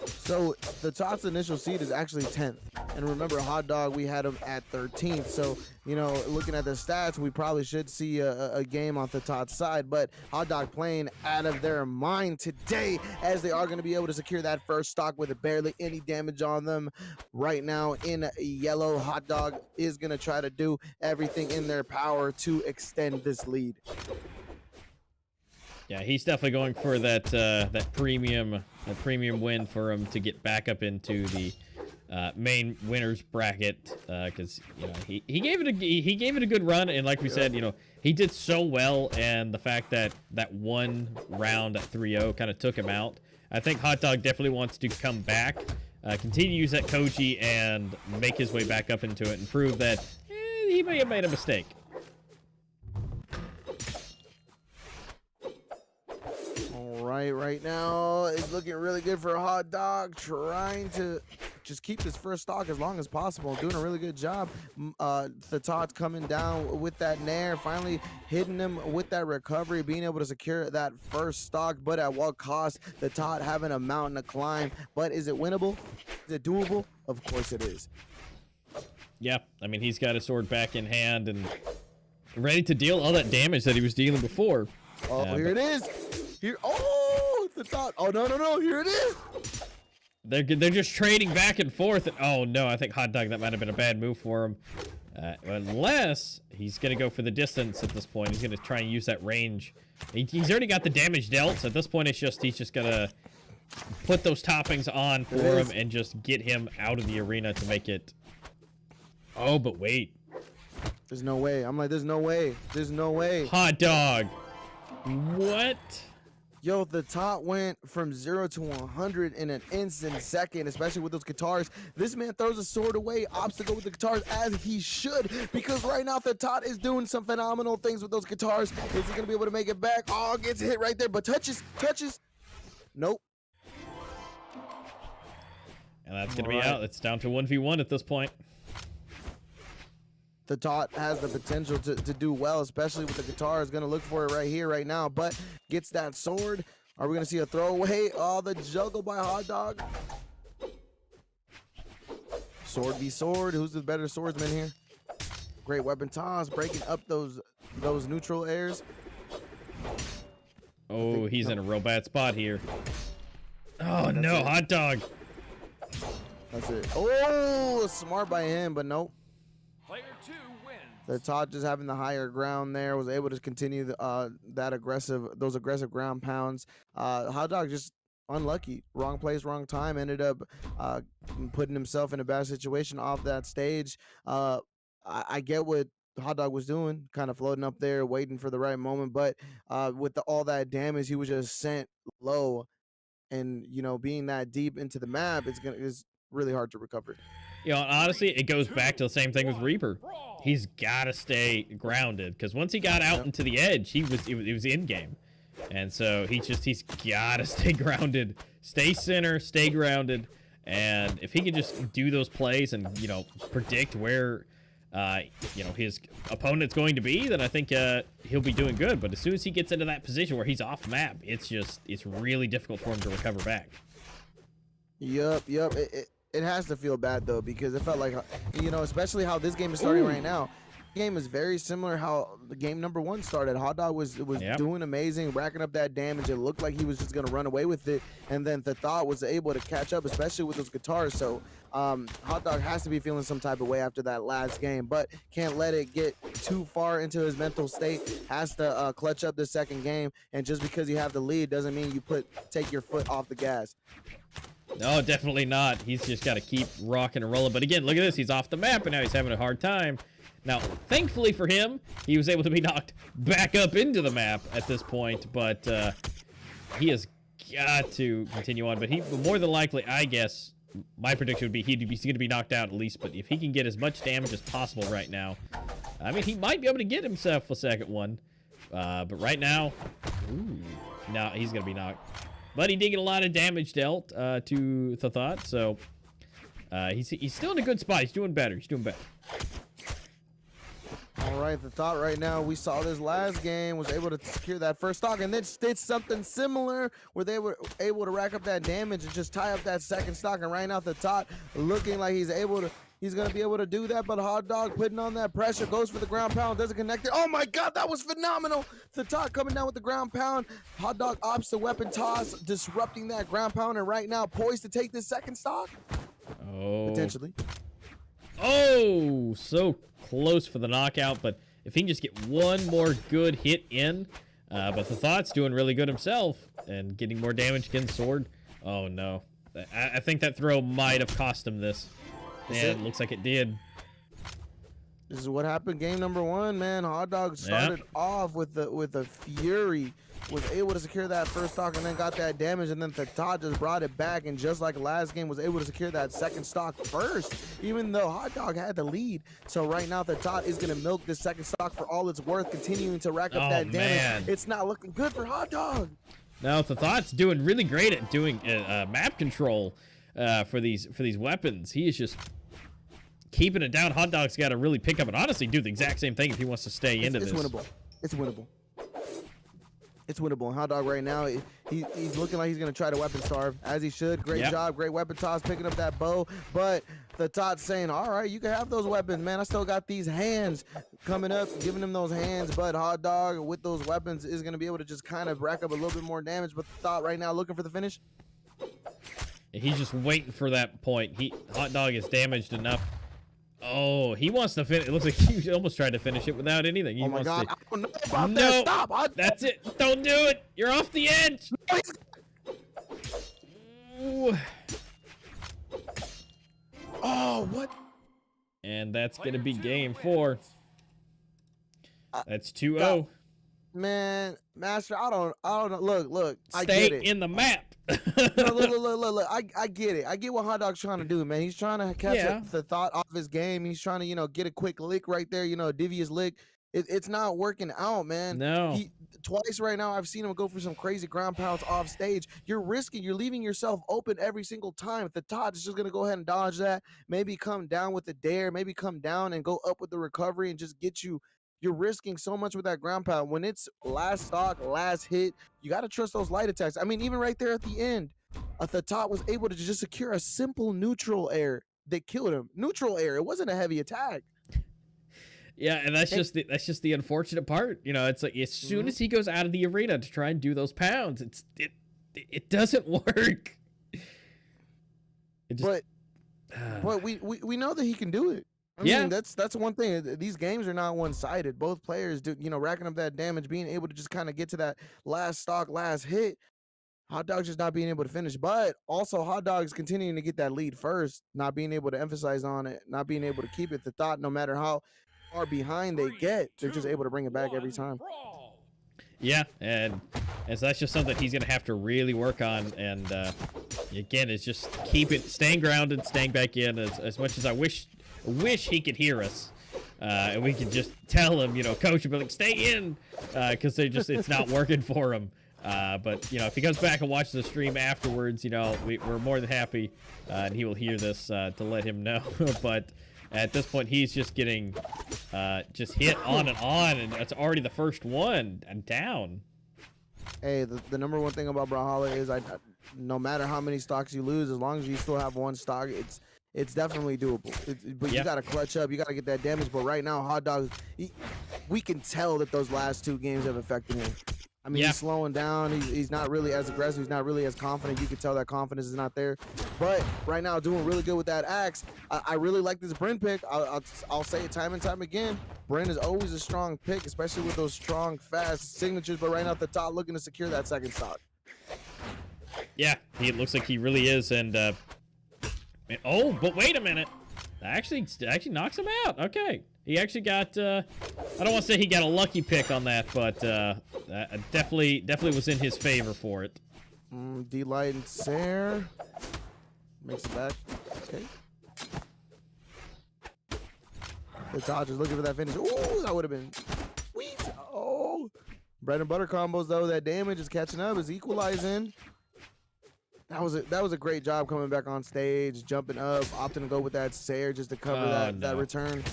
S2: So the Tot's initial seed is actually 10th. And remember, Hot Dog, we had him at 13th. So, you know, looking at the stats, we probably should see a game on the Tot's side. But Hot Dog playing out of their mind today, as they are going to be able to secure that first stock with barely any damage on them. Right now in yellow, Hot Dog is going to try to do everything in their power to extend this lead.
S1: Yeah, he's definitely going for that premium win for him to get back up into the main winners bracket, because you know he gave it a good run, and like we said, you know, he did so well, and the fact that one round at 3-0 kind of took him out. I think Hot Dog definitely wants to come back, continue to use that Koji and make his way back up into it and prove that he may have made a mistake.
S2: Right now it's looking really good for Hot Dog, trying to just keep this first stock as long as possible, doing a really good job. The Tot's coming down with that nair, finally hitting him with that recovery, being able to secure that first stock, but at what cost? The Tot having a mountain to climb, but is it winnable? Is it doable? Of course it is.
S1: Yeah, I mean, he's got his sword back in hand and ready to deal all that damage that he was dealing before.
S2: Oh, here it is. Here, oh, the Tot. Oh, no, here it is.
S1: They're just trading back and forth. And, oh, no, I think Hot Dog, that might have been a bad move for him. Unless he's going to go for the distance at this point. He's going to try and use that range. He's already got the damage dealt, so at this point, he's just going to put those toppings on for him and just get him out of the arena to make it. Oh, but wait.
S2: There's no way. I'm like, there's no way. There's no way.
S1: Hot Dog. What?
S2: Yo, the Tot went from 0 to 100 in an instant second, especially with those guitars. This man throws a sword away, obstacle with the guitars, as he should, because right now the Tot is doing some phenomenal things with those guitars. Is he going to be able to make it back? Oh, gets hit right there, but touches. Nope.
S1: And that's going to be out. It's down to 1v1 at this point.
S2: The Tot has the potential to do well, especially with the guitar. Is going to look for it right here, right now, but gets that sword. Are we going to see a throwaway? Oh, the juggle by Hot Dog. Sword v sword. Who's the better swordsman here? Great weapon toss, breaking up those neutral airs.
S1: Oh, he's in a real bad spot here. Oh, no, Hot Dog.
S2: That's it. Oh, smart by him, but nope.
S3: Player 2 wins.
S2: The Tot just having the higher ground there, was able to continue those aggressive ground pounds. Hot Dog just unlucky, wrong place, wrong time. Ended up putting himself in a bad situation off that stage. I get what Hot Dog was doing, kind of floating up there, waiting for the right moment. But with all that damage, he was just sent low, and you know, being that deep into the map, it's really hard to recover.
S1: You know, honestly, it goes back to the same thing with Reaper. He's got to stay grounded, because once he got out into the edge, he was in game. And so he's got to stay grounded, stay center, stay grounded. And if he can just do those plays and, you know, predict where, you know, his opponent's going to be, then I think he'll be doing good. But as soon as he gets into that position where he's off map, it's really difficult for him to recover back.
S2: Yup. It has to feel bad though, because it felt like, you know, especially how this game is starting right now. Game is very similar how the game number 1 started. Hot Dog was doing amazing, racking up that damage. It looked like he was just gonna run away with it, and then the Thought was able to catch up, especially with those guitars. So Hot Dog has to be feeling some type of way after that last game, but can't let it get too far into his mental state. Has to clutch up the second game, and just because you have the lead doesn't mean you take your foot off the gas.
S1: No, definitely not. He's just got to keep rocking and rolling. But again, look at this. He's off the map, and now he's having a hard time. Now, thankfully for him, he was able to be knocked back up into the map at this point, but he has got to continue on. But he, more than likely, I guess, my prediction would be he's going to be knocked out at least, but if he can get as much damage as possible right now, I mean, he might be able to get himself a second one. But right now, no, he's going to be knocked. But he did get a lot of damage dealt to the Thought, so he's still in a good spot. He's doing better. He's doing better.
S2: All right, the Thought right now, we saw this last game, was able to secure that first stock, and then did something similar where they were able to rack up that damage and just tie up that second stock. And right now, the Thought looking like he's going to be able to do that, but Hot Dog putting on that pressure, goes for the ground pound, doesn't connect it. Oh my God, that was phenomenal. The Thought coming down with the ground pound. Hot Dog opts the weapon toss, disrupting that ground pound, and right now poised to take this second stock.
S1: Oh.
S2: Potentially.
S1: Oh, so close for the knockout, but if he can just get one more good hit in, but the Thought's doing really good himself and getting more damage against Sword. Oh no, I think that throw might have cost him this. And looks like it did.
S2: This is what happened game number 1, man. Hot Dog started off with a fury, was able to secure that first stock and then got that damage, and then the Thought just brought it back, and just like last game was able to secure that second stock first, even though Hot Dog had the lead. So right now the Thought is going to milk this second stock for all it's worth, continuing to rack up that damage. Man. It's not looking good for Hot Dog.
S1: No, the Thought's doing really great at doing map control for these weapons. He is just keeping it down. Hot Dog's got to really pick up and honestly do the exact same thing if he wants to stay into this.
S2: It's winnable. It's winnable. It's winnable. And Hot Dog right now, he's looking like he's going to try to weapon starve, as he should. Great job. Great weapon toss, picking up that bow. But the Thought's saying, all right, you can have those weapons, man. I still got these hands coming up, giving him those hands. But Hot Dog, with those weapons, is going to be able to just kind of rack up a little bit more damage. But the Thought right now looking for the finish.
S1: He's just waiting for that point. Hot Dog is damaged enough. Oh, he wants to finish. It looks like he almost tried to finish it without anything.
S2: Oh my God! I don't know about that. Stop!
S1: That's it. Don't do it. You're off the edge. Ooh.
S2: Oh, what?
S1: And that's gonna be game 4. That's 2-0.
S2: Man, Master, I don't know. Look. I
S1: Stay
S2: get it.
S1: in the map.
S2: No, look. I get it. I get what Hot Dog's trying to do, man. He's trying to catch the Thought off his game. He's trying to, get a quick lick right there, a devious lick. It's not working out, man.
S1: No.
S2: Twice right now, I've seen him go for some crazy ground pounds off stage. You're leaving yourself open every single time. The Thought is just going to go ahead and dodge that. Maybe come down with the dare. Maybe come down and go up with the recovery and just get you. You're risking so much with that ground pound. When it's last stock, last hit, you got to trust those light attacks. I mean, even right there at the end, the Thought was able to just secure a simple neutral air that killed him. Neutral air. It wasn't a heavy attack.
S1: Yeah, and that's just the unfortunate part. It's like as soon as he goes out of the arena to try and do those pounds, it doesn't work. But
S2: we know that he can do it. I mean, that's one thing. These games are not one-sided. Both players do, racking up that damage, being able to just kind of get to that last stock, last hit. Hot Dog's just not being able to finish, but also Hot Dog's continuing to get that lead first, not being able to emphasize on it, not being able to keep it. The Thought, no matter how far behind they get, they're just able to bring it back every time.
S1: Yeah, and so that's just something he's gonna have to really work on. And again, it's just staying grounded, staying back in. As much as I wish he could hear us, and we could just tell him, coach, but like, stay in, because it's not working for him. But if he comes back and watches the stream afterwards, we're more than happy, and he will hear this to let him know. But at this point, he's just getting just hit on, and it's already the first one and down.
S2: Hey, the number one thing about Brawlhalla is no matter how many stocks you lose, as long as you still have one stock, it's definitely doable. But you got to clutch up. You got to get that damage. But right now, Hot Dog, we can tell that those last 2 games have affected him. I mean, he's slowing down. He's not really as aggressive. He's not really as confident. You can tell that confidence is not there. But right now, doing really good with that axe. I really like this Bryn pick. I'll say it time and time again. Bryn is always a strong pick, especially with those strong, fast signatures. But right now at the top, looking to secure that second stock.
S1: Yeah, it looks like he really is. And oh, but wait a minute. Actually knocks him out. Okay. He actually got, I don't want to say he got a lucky pick on that, but definitely was in his favor for it.
S2: D-Light and Sair. Makes it back. Okay. The Dodgers looking for that finish. Ooh, that would have been sweet. Oh. Bread and butter combos, though. That damage is catching up, is equalizing. That was a great job coming back on stage, jumping up, opting to go with that Sair just to cover that return.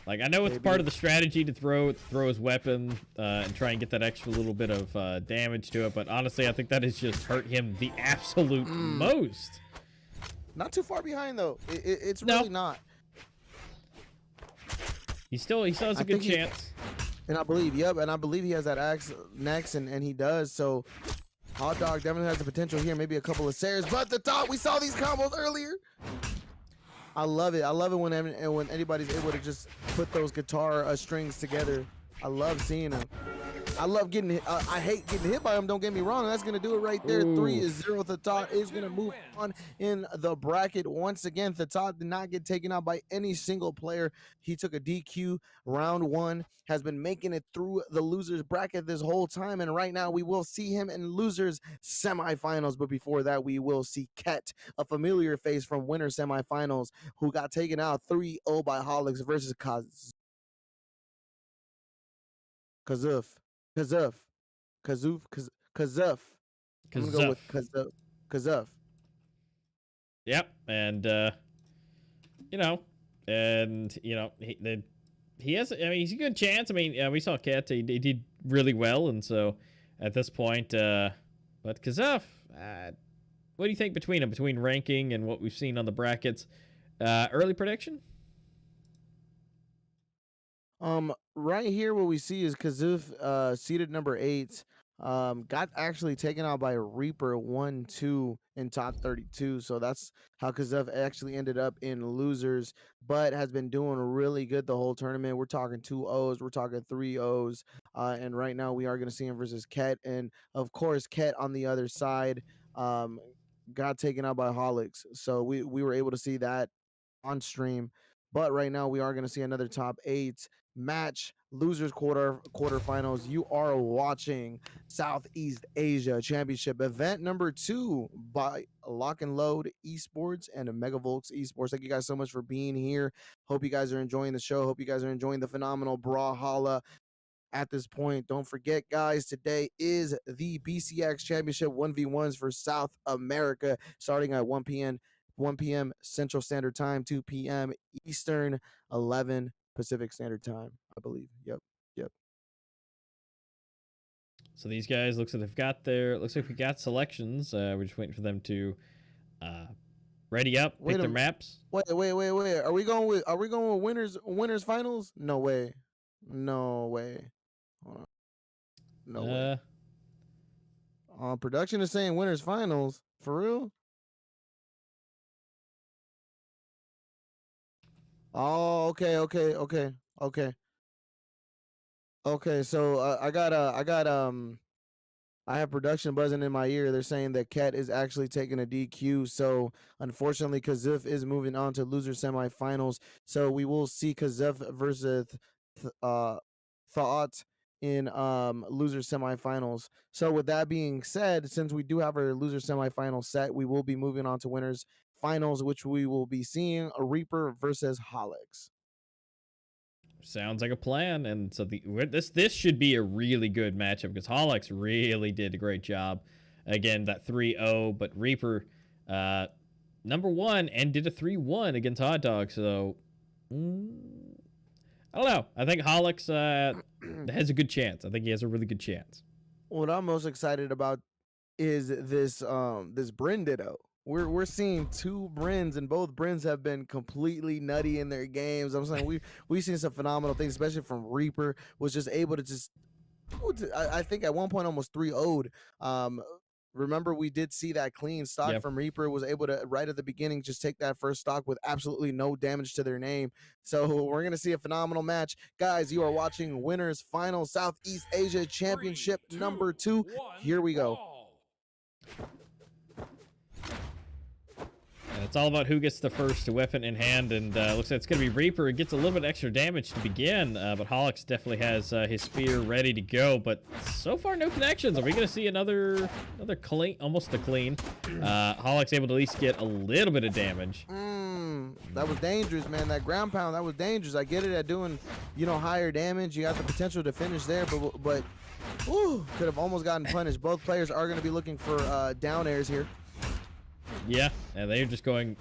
S1: Like, I know it's part of the strategy to throw his weapon and try and get that extra little bit of damage to it, but honestly, I think that has just hurt him the absolute most.
S2: Not too far behind, though. It's really not.
S1: He still has a good chance.
S2: And I believe, and I believe he has that axe next, and he does, so Hot Dog definitely has the potential here, maybe a couple of Sairs, but the top, we saw these combos earlier. I love it. I love it when anybody's able to just put those guitar strings together. I love seeing them. I love getting hit. I hate getting hit by them. Don't get me wrong. That's going to do it right there. 3-0. Thatot is going to move on in the bracket. Once again, Thatot did not get taken out by any single player. He took a DQ round 1, has been making it through the losers bracket this whole time. And right now we will see him in losers semifinals. But before that, we will see Ket, a familiar face from winner semifinals, who got taken out 3-0 by Holix versus Kazuf. I'm gonna go with Kazuf.
S1: Yep, and he has. I mean, he's a good chance. I mean, we saw Ket. He did really well, and so at this point, but Kazuf, what do you think between ranking and what we've seen on the brackets? Early prediction.
S2: Right here, what we see is Kazuf, seeded number 8, got actually taken out by Reaper 1-2 in top 32. So that's how Kazuf actually ended up in losers, but has been doing really good the whole tournament. We're talking 2 O's, we're talking 3 O's, and right now we are going to see him versus Ket, and of course Ket on the other side got taken out by Holix. So we were able to see that on stream. But right now we are going to see another top 8 match, losers quarterfinals. You are watching Southeast Asia Championship event number 2 by LOCK&LOAD Esports and Megavolts Esports. Thank you guys so much for being here. Hope you guys are enjoying the show. Hope you guys are enjoying the phenomenal Brawlhalla. At this point, don't forget, guys, today is the BCX Championship 1v1s for South America, starting at 1 p.m. Central Standard Time, 2 p.m. Eastern, 11 Pacific Standard Time, I believe. Yep.
S1: So these guys, looks like we got selections. We're just waiting for them to ready up, pick their maps.
S2: Wait. Are we going with winners finals? No way. Hold on. No way. Production is saying winners finals. For real? Oh, okay. So I have production buzzing in my ear. They're saying that Ket is actually taking a DQ. So unfortunately, Kazuf is moving on to loser semifinals. So we will see Kazuf versus Thought in loser semifinals. So with that being said, since we do have our loser semifinal set, we will be moving on to winners finals, which we will be seeing a Reaper versus Holix.
S1: Sounds like a plan. And so this should be a really good matchup because Holix really did a great job. Again, that 3-0, but Reaper number 1 and did a 3-1 against Hot Dog. So I don't know. I think Holix has a good chance. I think he has a really good chance.
S2: What I'm most excited about is this Bryn Ditto. We're seeing two Bryns, and both Bryns have been completely nutty in their games. I'm saying we've seen some phenomenal things, especially from Reaper, was just able to just I think at one point almost 3-0'd. Remember we did see that clean stock
S1: Yep.
S2: from Reaper, was able to right at the beginning just take that first stock with absolutely no damage to their name. So we're gonna see a phenomenal match, guys. You are watching Winners Final Southeast Asia Championship
S3: Three,
S2: number
S3: two,
S2: 2.
S3: one,
S2: Here we go.
S3: brawl.
S1: And it's all about who gets the first weapon in hand, and looks like it's going to be Reaper. It gets a little bit extra damage to begin, but Holix definitely has his spear ready to go, but so far no connections. Are we going to see another clean, almost a clean? Holix able to at least get a little bit of damage.
S2: That was dangerous, man. That ground pound, that was dangerous. I get it at doing, higher damage. You got the potential to finish there, but could have almost gotten punished. Both players are going to be looking for down airs here.
S1: Yeah, and they're just going.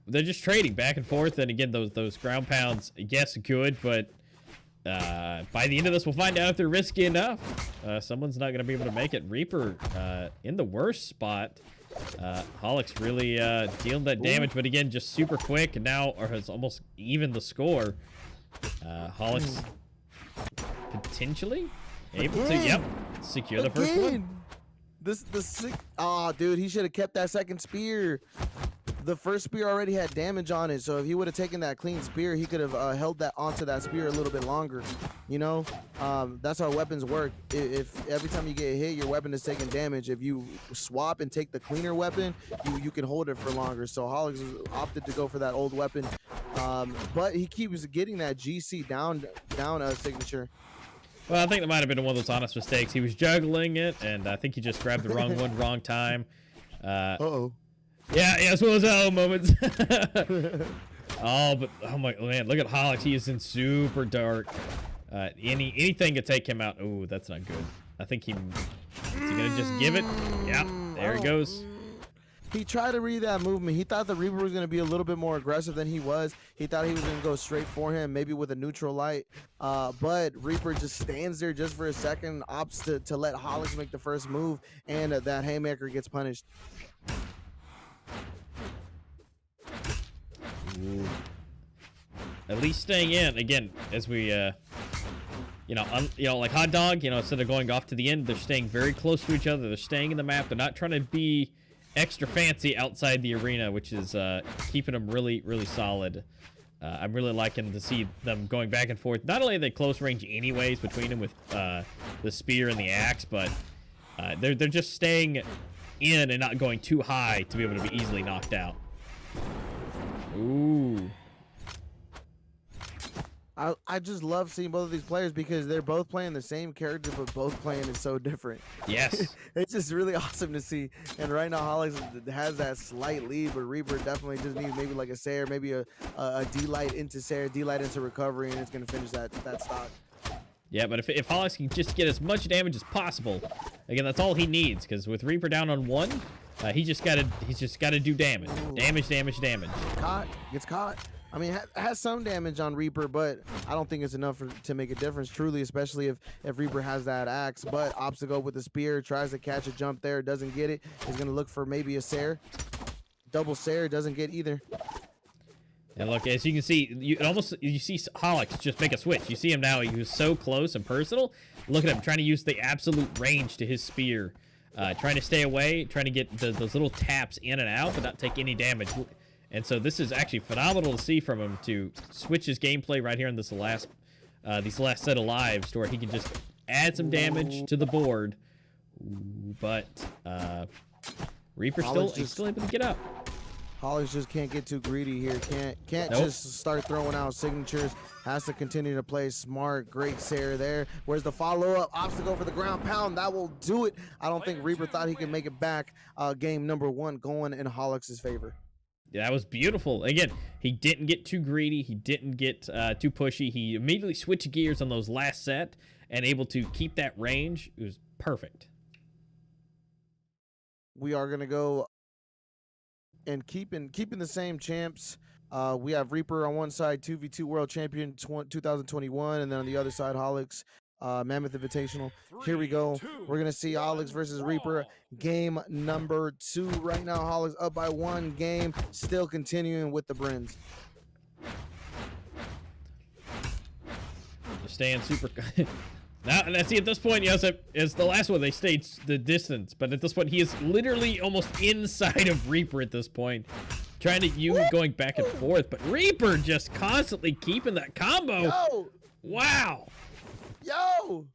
S1: They're just trading back and forth, and again, those ground pounds, yes, good, but by the end of this, we'll find out if they're risky enough. Someone's not going to be able to make it. Reaper in the worst spot. Holix really dealing that damage, but again, just super quick, and now has almost even the score. Holix potentially able to, secure the first one.
S2: Dude, he should have kept that second spear. The first spear already had damage on it, so if he would have taken that clean spear, he could have held that onto that spear a little bit longer. That's how weapons work. If every time you get hit, your weapon is taking damage. If you swap and take the cleaner weapon, you can hold it for longer. So Holix opted to go for that old weapon, but he keeps getting that GC down signature.
S1: Well, I think that might have been one of those honest mistakes. He was juggling it, and I think he just grabbed the wrong one, wrong time.
S2: Uh-oh.
S1: Yeah, as well as moments. Oh my man, look at Holix. He is in super dark. Anything could take him out. Oh, that's not good. I think is he gonna just give it? Yeah, there he goes.
S2: He tried to read that movement. He thought the Reaper was going to be a little bit more aggressive than he was. He thought he was going to go straight for him, maybe with a neutral light. But Reaper just stands there just for a second, opts to let Holix make the first move, and that haymaker gets punished.
S1: Ooh. At least staying in. Again, as we, like Hot Dog, instead of going off to the end, they're staying very close to each other. They're staying in the map. They're not trying to be extra fancy outside the arena, which is keeping them really, really solid. I'm really liking to see them going back and forth. Not only are they close range anyways between them with the spear and the axe, but they're just staying in and not going too high to be able to be easily knocked out. Ooh.
S2: I just love seeing both of these players because they're both playing the same character, but both playing it so different.
S1: Yes.
S2: It's just really awesome to see. And right now, Holix has that slight lead, but Reaper definitely just needs maybe like a Sayer, maybe a D-Light into Sayer, D-Light into recovery, and it's going to finish that stock.
S1: Yeah, but if Holix can just get as much damage as possible, again, that's all he needs. Because with Reaper down on one, he's just gotta do damage.
S2: Ooh.
S1: Damage.
S2: Gets caught. I mean, has some damage on Reaper, but I don't think it's enough to make a difference, truly, especially if Reaper has that axe. But opts to go with the spear, tries to catch a jump there, doesn't get it. He's going to look for maybe a Sayer. Double Sayer, doesn't get either.
S1: And look, as you can see, you see Holix just make a switch. You see him now. He was so close and personal. Look at him trying to use the absolute range to his spear. Trying to stay away, trying to get those little taps in and out, but not take any damage. And so this is actually phenomenal to see from him to switch his gameplay right here in these last set of lives to where he can just add some damage to the board. Ooh, but Reaper still able to get up.
S2: Holix just can't get too greedy here. Can't
S1: Nope.
S2: just start throwing out signatures. Has to continue to play smart. Great Sayer there. Where's the follow-up? Obstacle for the ground pound. That will do it. I don't think Reaper thought he could make it back. Game number 1 going in Holix's favor.
S1: Yeah, that was beautiful. Again, he didn't get too greedy. He didn't get too pushy. He immediately switched gears on those last set and able to keep that range. It was perfect.
S2: We are going to go and keeping the same champs. We have Reaper on one side, 2v2 world champion 2021, and then on the other side, Holix Mammoth Invitational. Here we go. We're gonna see Alex versus Reaper, game number 2 right now. Alex up by 1 game, still continuing with the Brins.
S1: Staying super. Now, and see, at this point, yes, it's the last one. They stayed the distance, but at this point, he is literally almost inside of Reaper at this point, trying to going back and forth. But Reaper just constantly keeping that combo.
S2: Yo!
S1: Wow.
S2: Yo!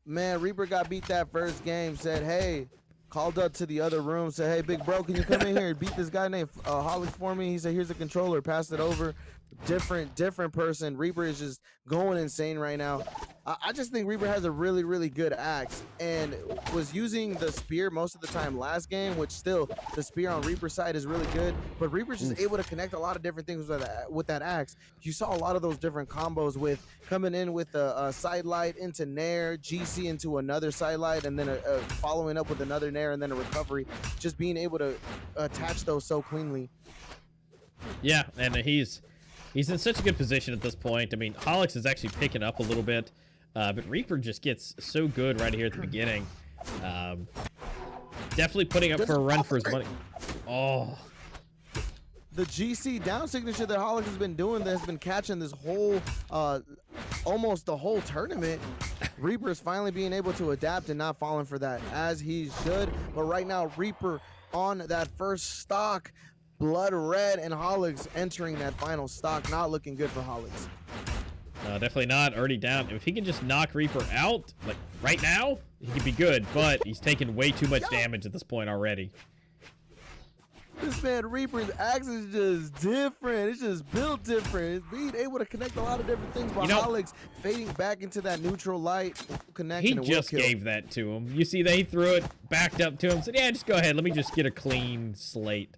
S2: Man, Reaper got beat that first game. Said, hey, called up to the other room. Said, hey, big bro, can you come in here and beat this guy named Holly for me? He said, here's the controller. Passed it over. Different person. Reaper is just going insane right now. I just think Reaper has a really good axe and was using the spear most of the time last game, which still the spear on Reaper's side is really good, but Reaper's just able to connect a lot of different things with that axe. You saw a lot of those different combos with coming in with a side light into nair, GC into another side light, and then following up with another nair and then a recovery, just being able to attach those so cleanly.
S1: Yeah, and he's in such a good position at this point. I mean, Holix is actually picking up a little bit, but Reaper just gets so good right here at the beginning. Definitely putting up for a run for his money. Oh.
S2: The GC down signature that Holix has been doing, that has been catching this whole, almost the whole tournament. Reaper is finally being able to adapt and not falling for that, as he should. But right now, Reaper on that first stock, blood red, and Holix entering that final stock. Not looking good for Holix.
S1: Definitely not. Already down. If he can just knock Reaper out, like right now, he could be good, but he's taking way too much damage at this point already.
S2: This man Reaper's axe is just different. It's just built different. It's being able to connect a lot of different things, but Holix fading back into that neutral light connection.
S1: He just gave that to him. You see, they threw it, backed up to him, said, yeah, just go ahead. Let me just get a clean slate.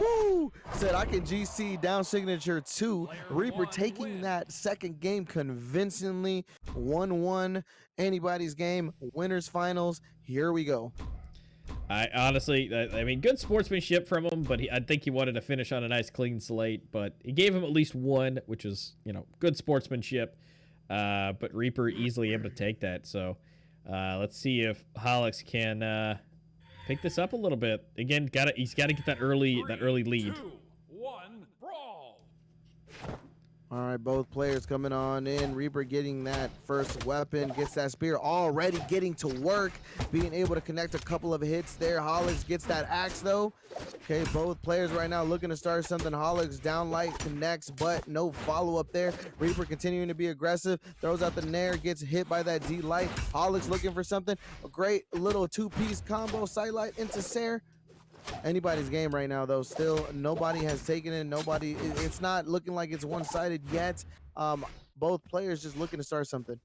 S2: Oh, said I can GC down signature 2. Reaper taking that second game convincingly. 1-1. Anybody's game. Winners finals. Here we go.
S1: I honestly, I mean, good sportsmanship from him, but I think he wanted to finish on a nice clean slate, but he gave him at least 1, which is, you know, good sportsmanship. But Reaper easily able to take that. So let's see if Holix can pick this up a little bit. Again, he's got to get that early lead.
S3: 2, 1, brawl.
S2: All right, both players coming on in. Reaper getting that first weapon, gets that spear already getting to work, being able to connect a couple of hits there. Holix gets that axe though. Okay, both players right now looking to start something. Holix down light connects, but no follow-up there. Reaper continuing to be aggressive, throws out the nair, gets hit by that D light. Holix looking for something. A great little 2-piece combo, side light into Sair. Anybody's game right now though. Still nobody has taken it. Nobody, it's not looking like it's one-sided yet. Both players just looking to start something.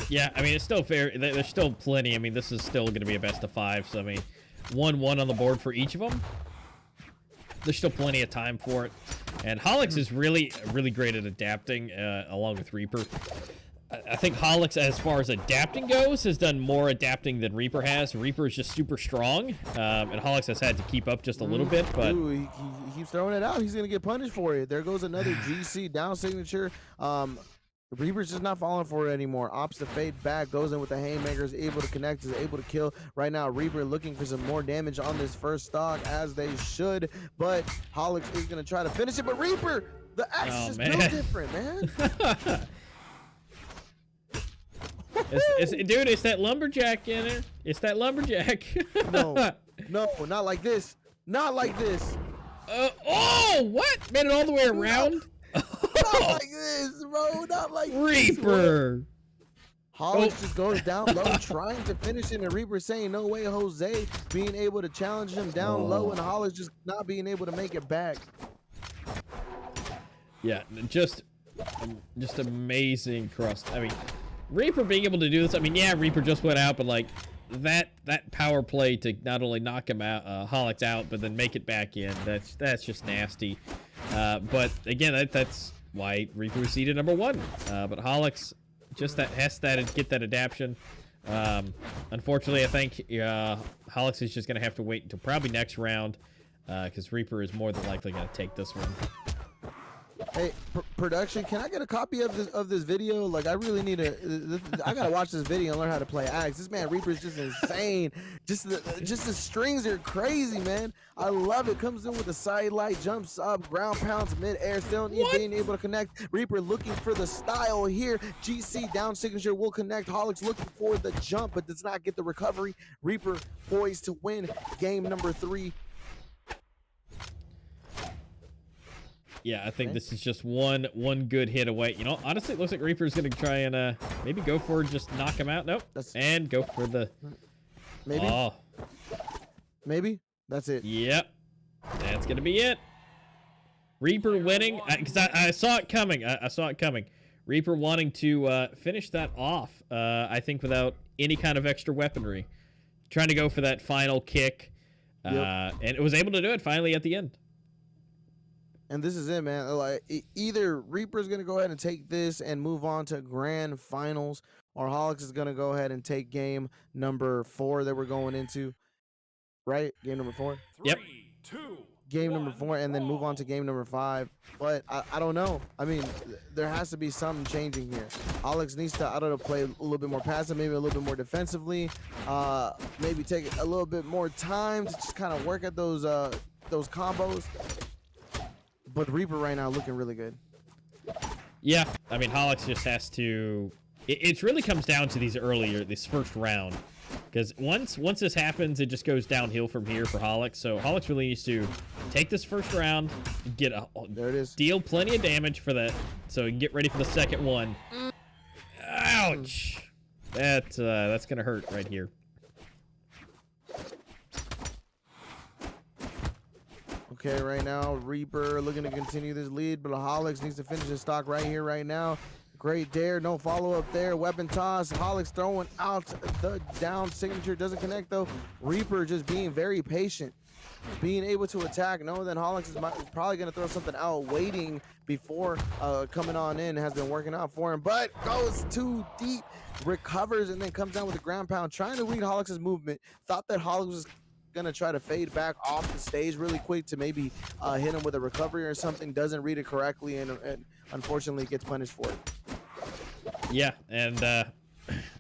S1: Yeah, I mean, it's still fair. There's still plenty. I mean, this is still going to be a best of 5, so I mean, 1-1 on the board for each of them. There's still plenty of time for it, and Holix is really great at adapting along with Reaper. I think Holix, as far as adapting goes, has done more adapting than Reaper has. Reaper is just super strong, and Holix has had to keep up just a little bit. But
S2: ooh, he keeps throwing it out. He's gonna get punished for it. There goes another GC down signature. Reaper's just not falling for it anymore. Opts the fade back, goes in with the haymaker, is able to connect, is able to kill. Right now, Reaper looking for some more damage on this first stock, as they should. But Holix is gonna try to finish it. But Reaper, the axe is just built different, man.
S1: Dude, it's that lumberjack in there. It's that lumberjack.
S2: No, not like this. Not like this.
S1: Oh, what? Made it all the way around?
S2: Not like this, bro. Not like
S1: Reaper.
S2: This, Holix just goes down low, trying to finish it, and Reaper saying, no way, Jose, being able to challenge him down low, and Holix just not being able to make it back.
S1: Yeah, just amazing crust. I mean, Reaper being able to do this, I mean, yeah, Reaper just went out, but like that power play to not only knock him out, Holix out, but then make it back in, that's just nasty. But again, that's why Reaper was seeded #1. But Holix just has to get that adaptation. Unfortunately, I think Holix is just gonna have to wait until probably next round, because Reaper is more than likely gonna take this one.
S2: Hey, production, can I get a copy of this video? Like, I really need I gotta watch this video and learn how to play Axe. This man Reaper is just insane. Just the strings are crazy, man. I love it. Comes in with a side light, jumps up, ground pounds mid-air, still being able to connect. Reaper looking for the style here. GC down signature will connect. Holix looking for the jump, but does not get the recovery. Reaper poised to win game number 3.
S1: Yeah, I think this is just one good hit away. You know, honestly, it looks like Reaper's going to try and maybe go for just knock him out. Nope. And go for the...
S2: Maybe.
S1: Oh.
S2: Maybe. That's it.
S1: Yep. That's going to be it. Reaper winning. Because I saw it coming. I saw it coming. Reaper wanting to finish that off, I think, without any kind of extra weaponry. Trying to go for that final kick. And it was able to do it finally at the end.
S2: And this is it, man. Like, either Reaper's going to go ahead and take this and move on to grand finals, or Holix is going to go ahead and take game number 4 that we're going into. Right? Game number 4?
S1: Yep.
S3: 3, 2,
S2: game number 4, and then move on to game number 5. But I don't know. I mean, there has to be something changing here. Holix needs to, I don't know, play a little bit more passive, maybe a little bit more defensively. Maybe take a little bit more time to just kind of work at those combos. But Reaper right now looking really good.
S1: Yeah, I mean, Holix just has to... It really comes down to this first round. Because once this happens, it just goes downhill from here for Holix. So Holix really needs to take this first round,
S2: there it is.
S1: Deal plenty of damage for that, so he can get ready for the second one. Ouch! That's gonna hurt right here.
S2: Okay, right now, Reaper looking to continue this lead, but Holix needs to finish his stock right here, right now. Great dare, no follow-up there. Weapon toss, Holix throwing out the down signature. Doesn't connect, though. Reaper just being very patient, being able to attack, knowing that Holix is probably going to throw something out, waiting before coming on in. Has been working out for him, but goes too deep, recovers, and then comes down with a ground pound, trying to read Holix's movement. Thought that Holix was gonna try to fade back off the stage really quick to maybe hit him with a recovery or something. Doesn't read it correctly, and unfortunately gets punished for it.
S1: Yeah, and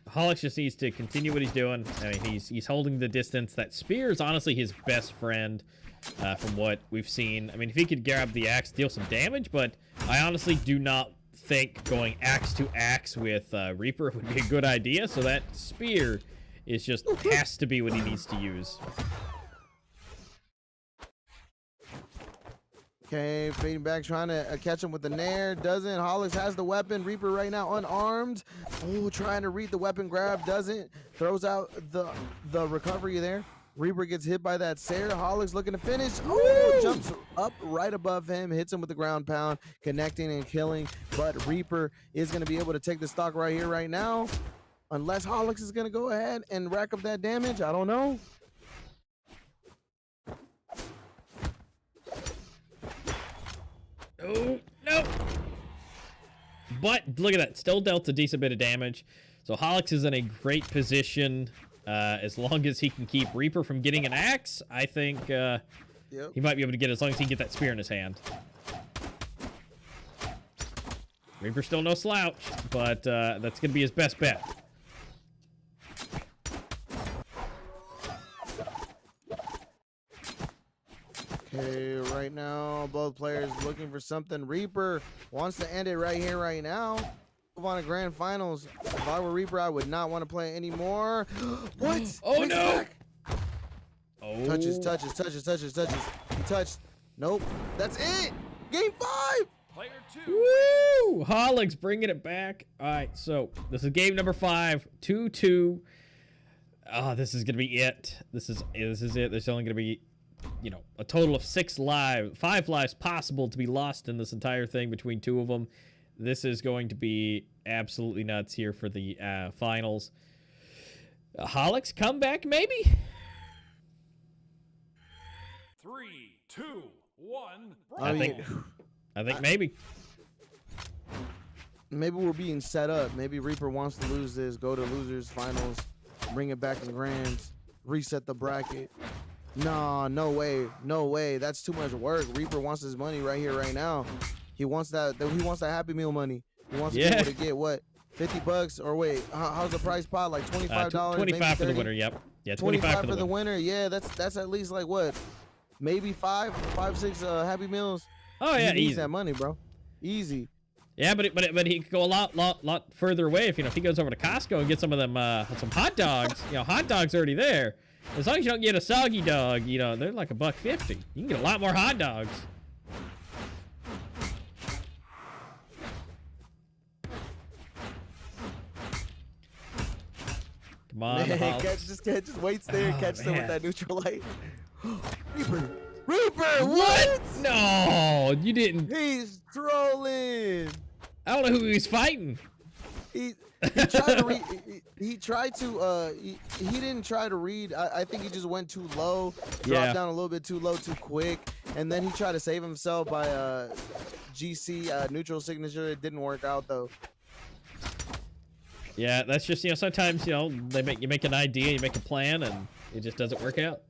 S1: Holix just needs to continue what he's doing. I mean, he's holding the distance. That spear is honestly his best friend from what we've seen. I mean, if he could grab the axe, deal some damage, but I honestly do not think going axe to axe with Reaper would be a good idea. So that spear is just has to be what he needs to use.
S2: Okay, fading back, trying to catch him with the nair. Doesn't. Holix has the weapon. Reaper right now unarmed. Oh, trying to read the weapon grab. Doesn't. Throws out the recovery there. Reaper gets hit by that Sair. Holix looking to finish. Oh, jumps up right above him. Hits him with the ground pound. Connecting and killing. But Reaper is going to be able to take the stock right here, right now. Unless Holix is going to go ahead and rack up that damage. I don't know.
S1: Oh, no. But look at that. Still dealt a decent bit of damage. So Holix is in a great position. As long as he can keep Reaper from getting an axe, I think he might be able to get it as long as he can get that spear in his hand. Reaper still no slouch, but that's going to be his best bet.
S2: Okay, right now, both players looking for something. Reaper wants to end it right here, right now. Move on to grand finals. If I were Reaper, I would not want to play anymore. What?
S1: Oh,
S2: Makes
S1: no.
S2: back.
S1: Oh.
S2: Touches. He touched. Nope. That's it. Game 5.
S3: Player 2.
S1: Woo! Holix bringing it back. All right, so this is game number 5, 2-2. Oh, this is gonna be it. This is it. There's only gonna be, you know, a total of 5 lives possible to be lost in this entire thing between two of them. This is going to be absolutely nuts here for the finals. Holix comeback, maybe?
S3: 3, 2, 1.
S1: I think maybe.
S2: Maybe we're being set up. Maybe Reaper wants to lose this, go to losers finals, bring it back in grands, reset the bracket. Nah, no way. That's too much work. Reaper wants his money right here, right now. He wants that. He wants that Happy Meal money. He wants to be able to get what, $50 or wait, how's the price pot? Like $25.
S1: 25 for the winner. Yep. Yeah,
S2: 25 for the winner. Yeah, that's at least like what, maybe five, six Happy Meals.
S1: Oh yeah,
S2: he needs
S1: easy.
S2: that money, bro. Easy.
S1: Yeah, but he could go a lot further away if if he goes over to Costco and gets some of them some hot dogs. Hot dogs already there. As long as you don't get a soggy dog, they're like $1.50. You can get a lot more hot dogs. Come on,
S2: man, just waits there and catches him with that neutral light. Reaper, what?
S1: No, you didn't.
S2: He's trolling.
S1: I don't know who he's fighting.
S2: He tried to read. He tried to. He didn't try to read. I think he just went too low. Dropped down a little bit too low, too quick, and then he tried to save himself by GC neutral signature. It didn't work out though.
S1: Yeah, that's just sometimes you make an idea, you make a plan, and it just doesn't work out.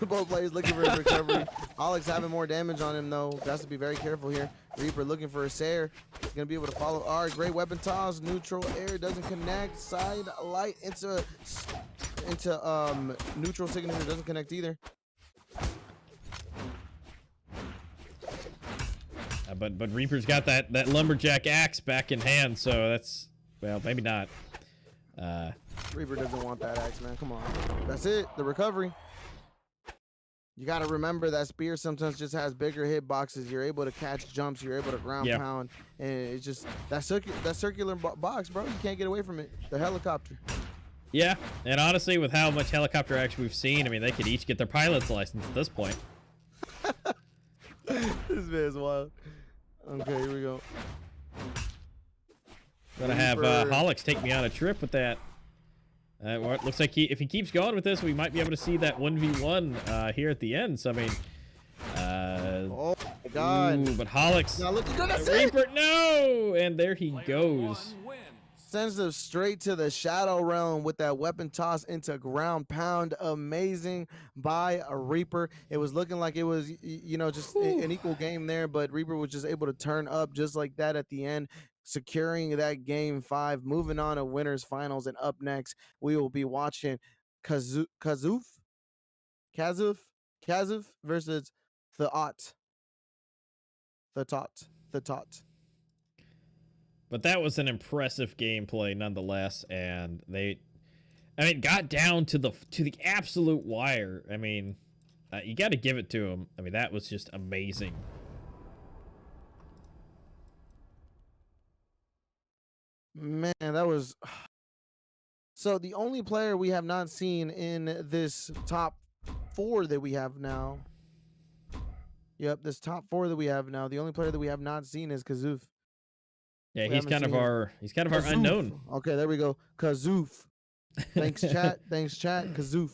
S2: Both players looking for his recovery. Alex having more damage on him though. Has to be very careful here. Reaper looking for a Sair. He's gonna be able to follow. All right, great weapon toss. Neutral air doesn't connect. Side light into neutral signature doesn't connect either.
S1: But Reaper's got that lumberjack axe back in hand, so that's, well, maybe not.
S2: Reaper doesn't want that axe, man. Come on. That's it. The recovery. You got to remember that spear sometimes just has bigger hit boxes. You're able to catch jumps. You're able to ground pound. And it's just that circular box, bro. You can't get away from it. The helicopter. Yeah.
S1: And honestly, with how much helicopter action we've seen, I mean, they could each get their pilot's license at this point.
S2: This man's wild. Okay, here we go.
S1: Gonna have Holix take me on a trip with that. Well, it looks like if he keeps going with this, we might be able to see that 1v1 here at the end. So I mean,
S2: oh my God!
S1: Ooh, but Holix,
S2: not looking good.
S1: Reaper, no, and there he goes.
S2: Sends them straight to the Shadow Realm with that weapon toss into ground pound. Amazing by a Reaper. It was looking like it was, just an equal game there, but Reaper was just able to turn up just like that at the end, securing that game 5, moving on to winners finals. And up next, we will be watching Kazoof versus the Tot.
S1: But that was an impressive gameplay nonetheless, and got down to the absolute wire. I mean, you got to give it to them. I mean, that was just amazing.
S2: Man, that was... So the only player we have not seen in this top 4 that we have now... Yep, this top 4 that we have now, the only player that we have not seen is Kazoof.
S1: Yeah, he's kind of our unknown.
S2: Okay, there we go. Kazoof. Thanks, chat. Kazoof.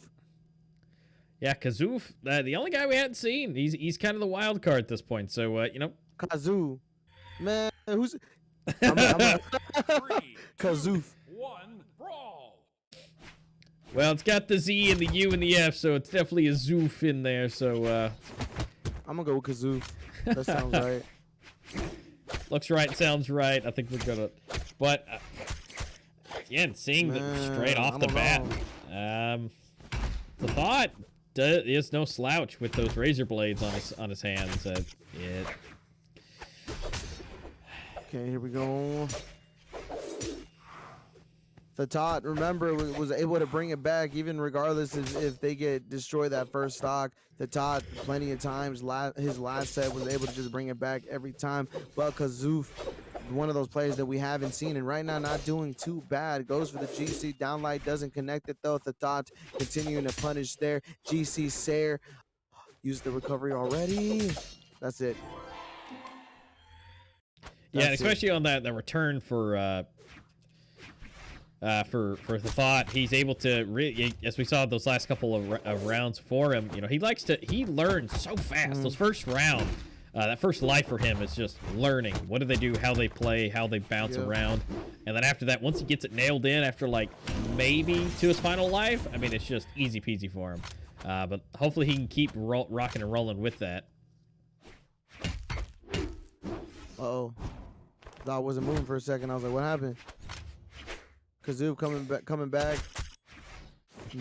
S1: Yeah, Kazoof. The only guy we hadn't seen. He's kind of the wild card at this point. So
S2: Kazoo. Man, who's? Kazoof.
S3: 1, brawl.
S1: Well, it's got the Z and the U and the F, so it's definitely a Zoof in there. So
S2: I'm gonna go with Kazoof. That sounds right.
S1: Looks right, sounds right. I think we're gonna, but again, seeing straight off the bat, the Thought is no slouch with those razor blades on his hands.
S2: Okay, here we go. The Tot, remember, was able to bring it back, even regardless if they get destroyed that first stock. The Tot, plenty of times, his last set was able to just bring it back every time. But Kazoof, one of those players that we haven't seen, and right now not doing too bad. Goes for the GC, downlight, doesn't connect it though. The Tot continuing to punish there. GC Sair, use the recovery already. That's it.
S1: Yeah, especially on the return for the Thought, he's able to really, as we saw those last couple of rounds for him, he learns so fast. Those first round, that first life for him is just learning. What do they do? How they play? How they bounce around? And then after that, once he gets it nailed in, after like maybe to his final life, I mean, it's just easy peasy for him. But hopefully he can keep rocking and rolling with that.
S2: Uh-oh. Thought I wasn't moving for a second. I was like, what happened? Kazoo coming back.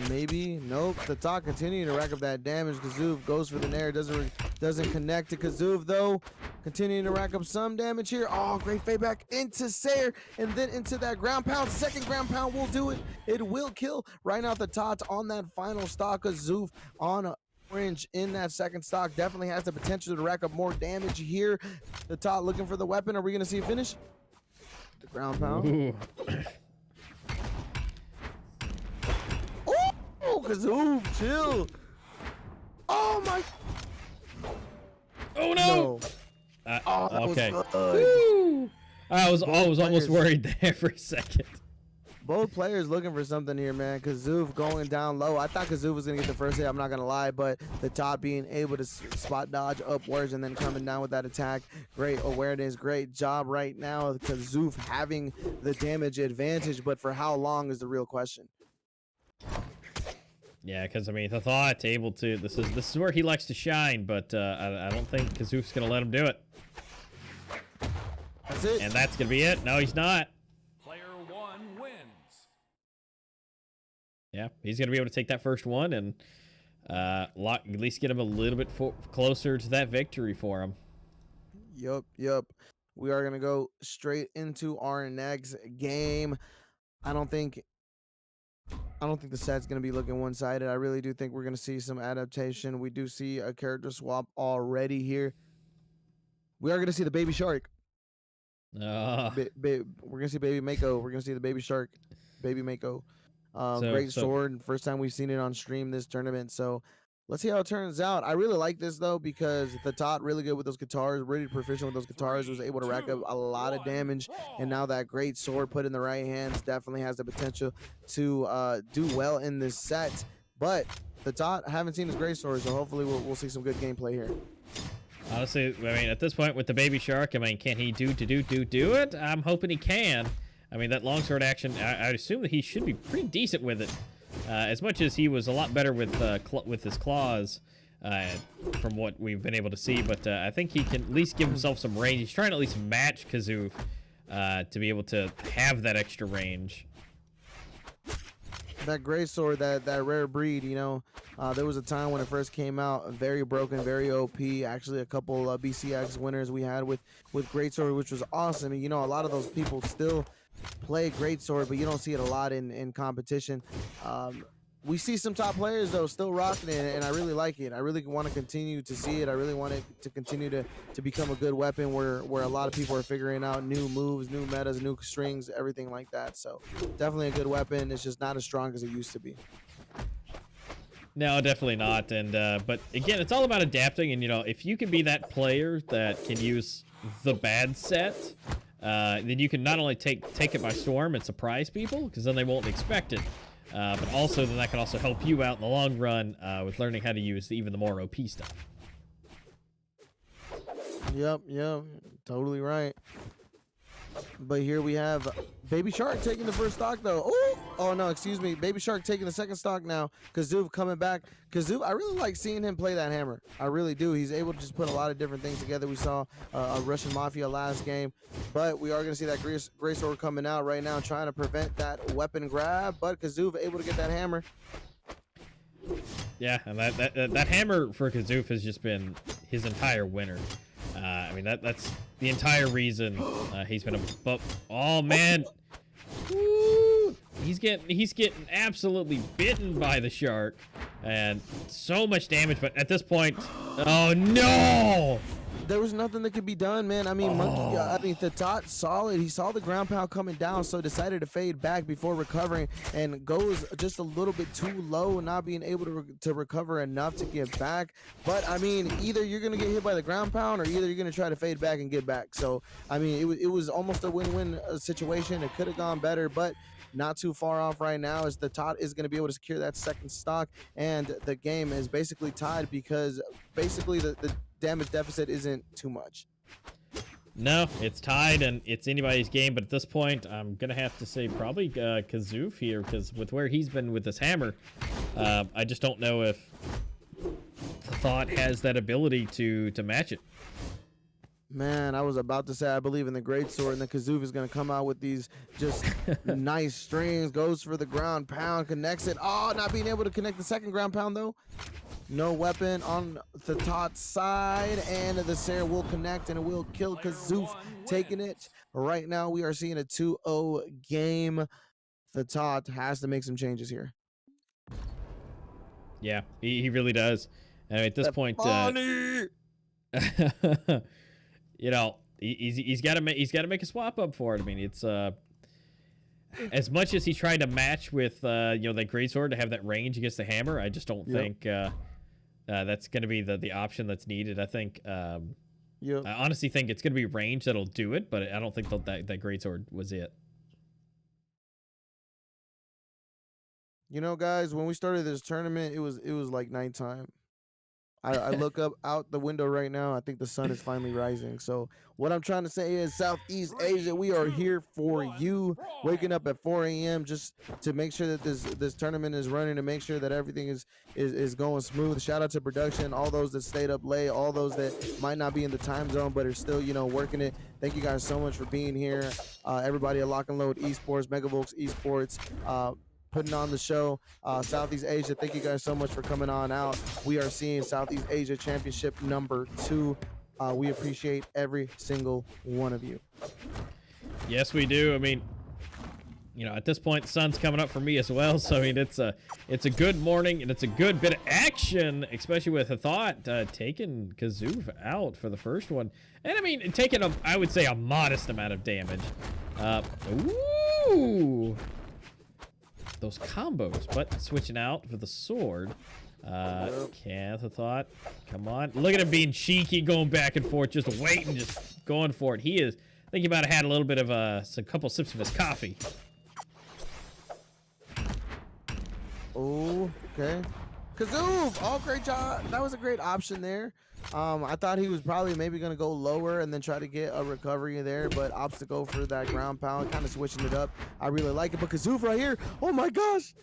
S2: Maybe. Nope. The top continuing to rack up that damage. Kazoo goes for the nair. Doesn't connect to Kazoo though. Continuing to rack up some damage here. Oh, great fade back into Sayer and then into that ground pound. Second ground pound will do it. It will kill. Right now the Tots on that final stock. Kazoo on orange in that second stock. Definitely has the potential to rack up more damage here. The Tot looking for the weapon. Are we going to see a finish? The ground pound.
S1: Ooh.
S2: Oh, Kazoo, chill. Oh my.
S1: Oh no.
S2: Oh, that
S1: okay.
S2: was good.
S1: Woo. I was almost
S2: players.
S1: worried there for a second.
S2: Both players looking for something here, man. Kazoo going down low. I thought Kazoo was going to get the first hit. I'm not going to lie, but the Top being able to spot dodge upwards and then coming down with that attack. Great awareness. Great job right now. Kazoo having the damage advantage, but for how long is the real question.
S1: Yeah, because I mean, the Thought able to. This is where he likes to shine, but I don't think Kazoo's gonna let him do it.
S2: That's it.
S1: And that's gonna be it. No, he's not.
S3: Player 1 wins.
S1: Yeah, he's gonna be able to take that first one and at least get him a little bit closer to that victory for him.
S2: Yup. We are gonna go straight into our next game. I don't think the set's going to be looking one-sided. I really do think we're going to see some adaptation. We do see a character swap already here. We are going to see the baby shark. We're going to see baby Mako. We're going to see the baby shark, baby Mako. Great sword. First time we've seen it on stream this tournament. So let's see how it turns out. I really like this, though, because the Tot really good with those guitars, really proficient with those guitars, was able to rack up a lot of damage. And now that great sword put in the right hands definitely has the potential to do well in this set. But the Tot, I haven't seen his great sword, so hopefully we'll see some good gameplay here.
S1: Honestly, I mean, at this point with the baby shark, I mean, can he do it? I'm hoping he can. I mean, that longsword action, I assume that he should be pretty decent with it. As much as he was a lot better with his claws, from what we've been able to see, but I think he can at least give himself some range. He's trying to at least match Kazoo to be able to have that extra range.
S2: That great sword, that rare breed, you know, there was a time when it first came out, very broken, very OP. Actually, a couple BCX winners we had with great sword, which was awesome. And, you know, a lot of those people still play great sword, but you don't see it a lot in competition. We see some top players though still rocking it, and I really like it. I really want to continue to see it. I really want it to continue to become a good weapon where a lot of people are figuring out new moves, new metas, new strings, everything like that. So definitely a good weapon. It's just not as strong as it used to be.
S1: No, definitely not. And but again, it's all about adapting. And you know, if you can be that player that can use the bad set, then you can not only take it by storm and surprise people, because then they won't expect it, but also then that can also help you out in the long run with learning how to use even the more OP stuff.
S2: Yep, totally right. But here we have Baby Shark taking the first stock though. Oh no, excuse me. Baby Shark taking the second stock now. Kazoo coming back. Kazoo, I really like seeing him play that hammer. I really do. He's able to just put a lot of different things together. We saw a Russian Mafia last game, but we are going to see that Grey Sword coming out right now, trying to prevent that weapon grab. But Kazoo able to get that hammer.
S1: Yeah, and that hammer for Kazoo has just been his entire winner. I mean, that's the entire reason he's been oh man, woo! He's getting absolutely bitten by the shark, and so much damage. But at this point, oh no!
S2: There was nothing that could be done, man. I mean, Monkey, I mean, the Tot saw it. He saw the ground pound coming down, so decided to fade back before recovering and goes just a little bit too low, not being able to recover enough to get back. But, I mean, either you're going to get hit by the ground pound or either you're going to try to fade back and get back. So, I mean, it was almost a win-win situation. It could have gone better, but not too far off right now as the Tot is going to be able to secure that second stock, and the game is basically tied because basically the damage deficit isn't too much.
S1: No, it's tied and it's anybody's game, but at this point, I'm gonna have to say probably Kazoof here, because with where he's been with this hammer, I just don't know if Thought has that ability to match it.
S2: Man, I was about to say I believe in the great sword, and the Kazoof is gonna come out with these just nice strings. Goes for the ground pound, connects it. Oh, not being able to connect the second ground pound though. No weapon on the Tot side, and the Sarah will connect, and it will kill Kazoof, taking it. Right now, we are seeing a 2-0 game. The Tot has to make some changes here.
S1: Yeah, he really does. I mean, at this point, you know, he's got to make a swap up for it. I mean, it's as much as he tried to match with you know, that greatsword to have that range against the hammer. I just don't think that's going to be the option that's needed. I think I honestly think it's going to be range that'll do it, but I don't think that greatsword was it.
S2: You know, guys, when we started this tournament, it was like nighttime. I look up out the window right now. I think the sun is finally rising. So what I'm trying to say is, Southeast Asia, we are here for you. Waking up at 4 a.m. just to make sure that this tournament is running, and make sure that everything is going smooth. Shout out to production, all those that stayed up late, all those that might not be in the time zone but are still, you know, working it. Thank you guys so much for being here. Everybody at Lock and Load Esports, Megavolks Esports, putting on the show. Southeast Asia, thank you guys so much for coming on out. We are seeing Southeast Asia Championship #2. We appreciate every single one of you.
S1: Yes, we do. I mean, you know, at this point, the sun's coming up for me as well. So I mean, it's a good morning, and it's a good bit of action, especially with Thought taking Kazoof out for the first one, and I mean, taking I would say a modest amount of damage. Ooh. Those combos, but switching out for the sword. Thought, come on. Look at him being cheeky, going back and forth, just waiting, just going for it. He is, I think he might have had a little bit of a couple sips of his coffee.
S2: Oh, okay. Kazoof! Oh, great job. That was a great option there. I thought he was probably maybe going to go lower and then try to get a recovery there, but opts to go for that ground pound, kind of switching it up. I really like it, but Kazoof right here, oh my gosh!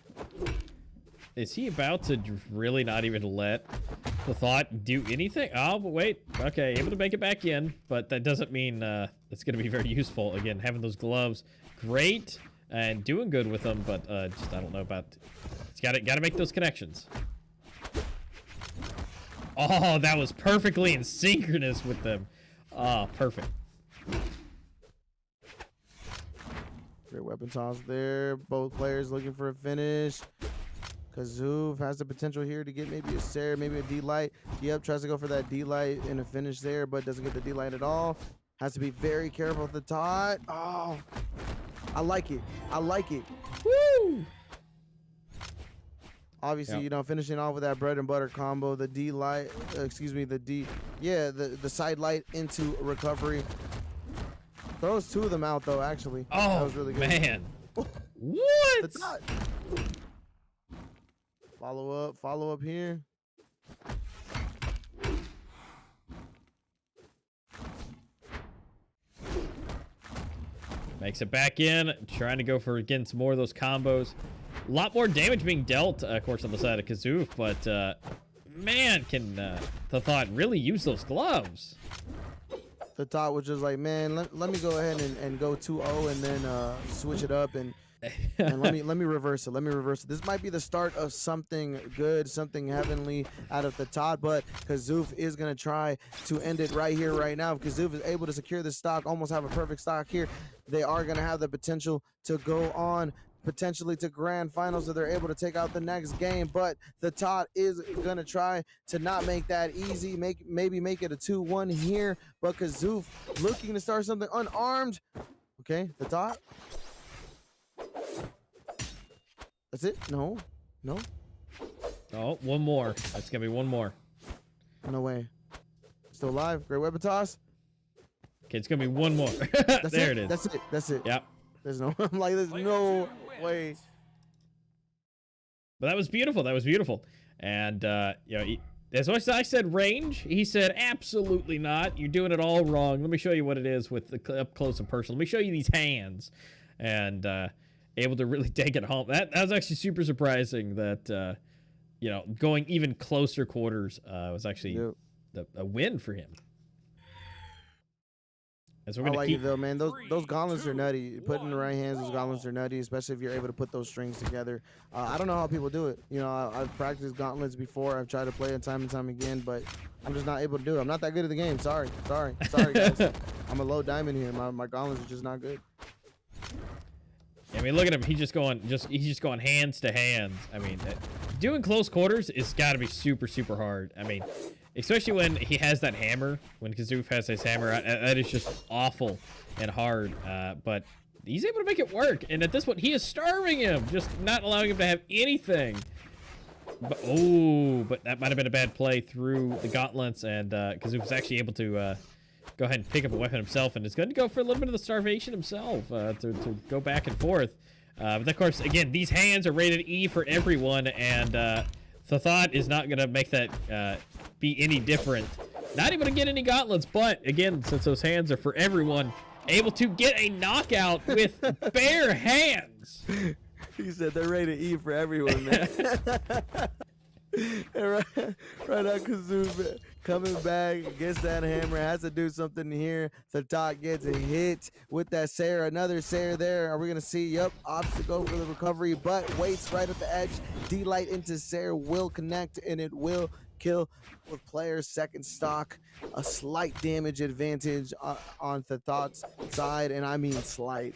S1: Is he about to really not even let the Thought do anything? Oh, but wait. Okay, able to make it back in, but that doesn't mean it's going to be very useful. Again, having those gloves, great, and doing good with them, but just I don't know about... It's got to make those connections. Oh, that was perfectly in synchronous with them. Oh, perfect.
S2: Great weapon toss there. Both players looking for a finish. Kazoof has the potential here to get maybe a Sarah, maybe a D-Light. Yep, tries to go for that D-Light and a finish there, but doesn't get the D-Light at all. Has to be very careful with the Tot. Oh, I like it. I like it.
S1: Woo!
S2: Obviously, you know, finishing off with that bread and butter combo, the D-Light, the side light into recovery. Throws two of them out, though, actually.
S1: Oh,
S2: that was really good.
S1: Man. What?
S2: Follow up here.
S1: Makes it back in, trying to go for, again, some more of those combos. A lot more damage being dealt, of course, on the side of Kazoof, but, man, can the Thought really use those gloves?
S2: The Tot was just like, man, let me go ahead and go 2-0 and then switch it up and let me reverse it. Let me reverse it. This might be the start of something good, something heavenly out of the Tot, but Kazoof is going to try to end it right here, right now. If Kazoof is able to secure the stock, almost have a perfect stock here, they are going to have the potential to go on potentially to grand finals if they're able to take out the next game, but the Tot is going to try to not make that easy, maybe make it a 2-1 here, but Kazoof looking to start something unarmed. Okay, the Tot. That's it? No.
S1: Oh, one more. That's going to be one more.
S2: No way. Still alive. Great weapon toss.
S1: Okay, it's going to be one more. There it is.
S2: That's it.
S1: Yep.
S2: There's no way.
S1: But that was beautiful. And, you know, as much as I said range, he said absolutely not. You're doing it all wrong. Let me show you what it is with the up close and personal. Let me show you these hands, and able to really take it home. That was actually super surprising. That you know, going even closer quarters was actually a win for him. As we're
S2: I
S1: gonna
S2: like
S1: keep
S2: it though, man. Those
S3: 3,
S2: gauntlets are
S3: 2,
S2: nutty. Put in the right hands, those gauntlets are nutty, especially if you're able to put those strings together. I don't know how people do it. You know, I've practiced gauntlets before. I've tried to play it time and time again, but I'm just not able to do it. I'm not that good at the game. Sorry, guys. I'm a low diamond here. My gauntlets are just not good.
S1: I mean, look at him. He's just going hands to hands. I mean, doing close quarters is got to be super, super hard. I mean, especially when he has that hammer. When Kazoof has his hammer, that is just awful and hard. But he's able to make it work. And at this point, he is starving him, just not allowing him to have anything. But, but that might have been a bad play through the gauntlets, and Kazoof was actually able to go ahead and pick up a weapon himself, and is going to go for a little bit of the starvation himself to go back and forth. But of course, again, these hands are rated E for everyone, and the thought is not going to make that be any different. Not able to get any gauntlets, but again, since those hands are for everyone, able to get a knockout with bare hands.
S2: He said they're rated E for everyone, man. And right now, Kazoof coming back, gets that hammer, has to do something here. The dot gets a hit with that Sarah. Another Sarah there. Are we going to see? Yep, opts to go for the recovery, but waits right at the edge. D-Light into Sarah will connect, and it will kill with player's second stock. A slight damage advantage on the Thought's side, and I mean slight.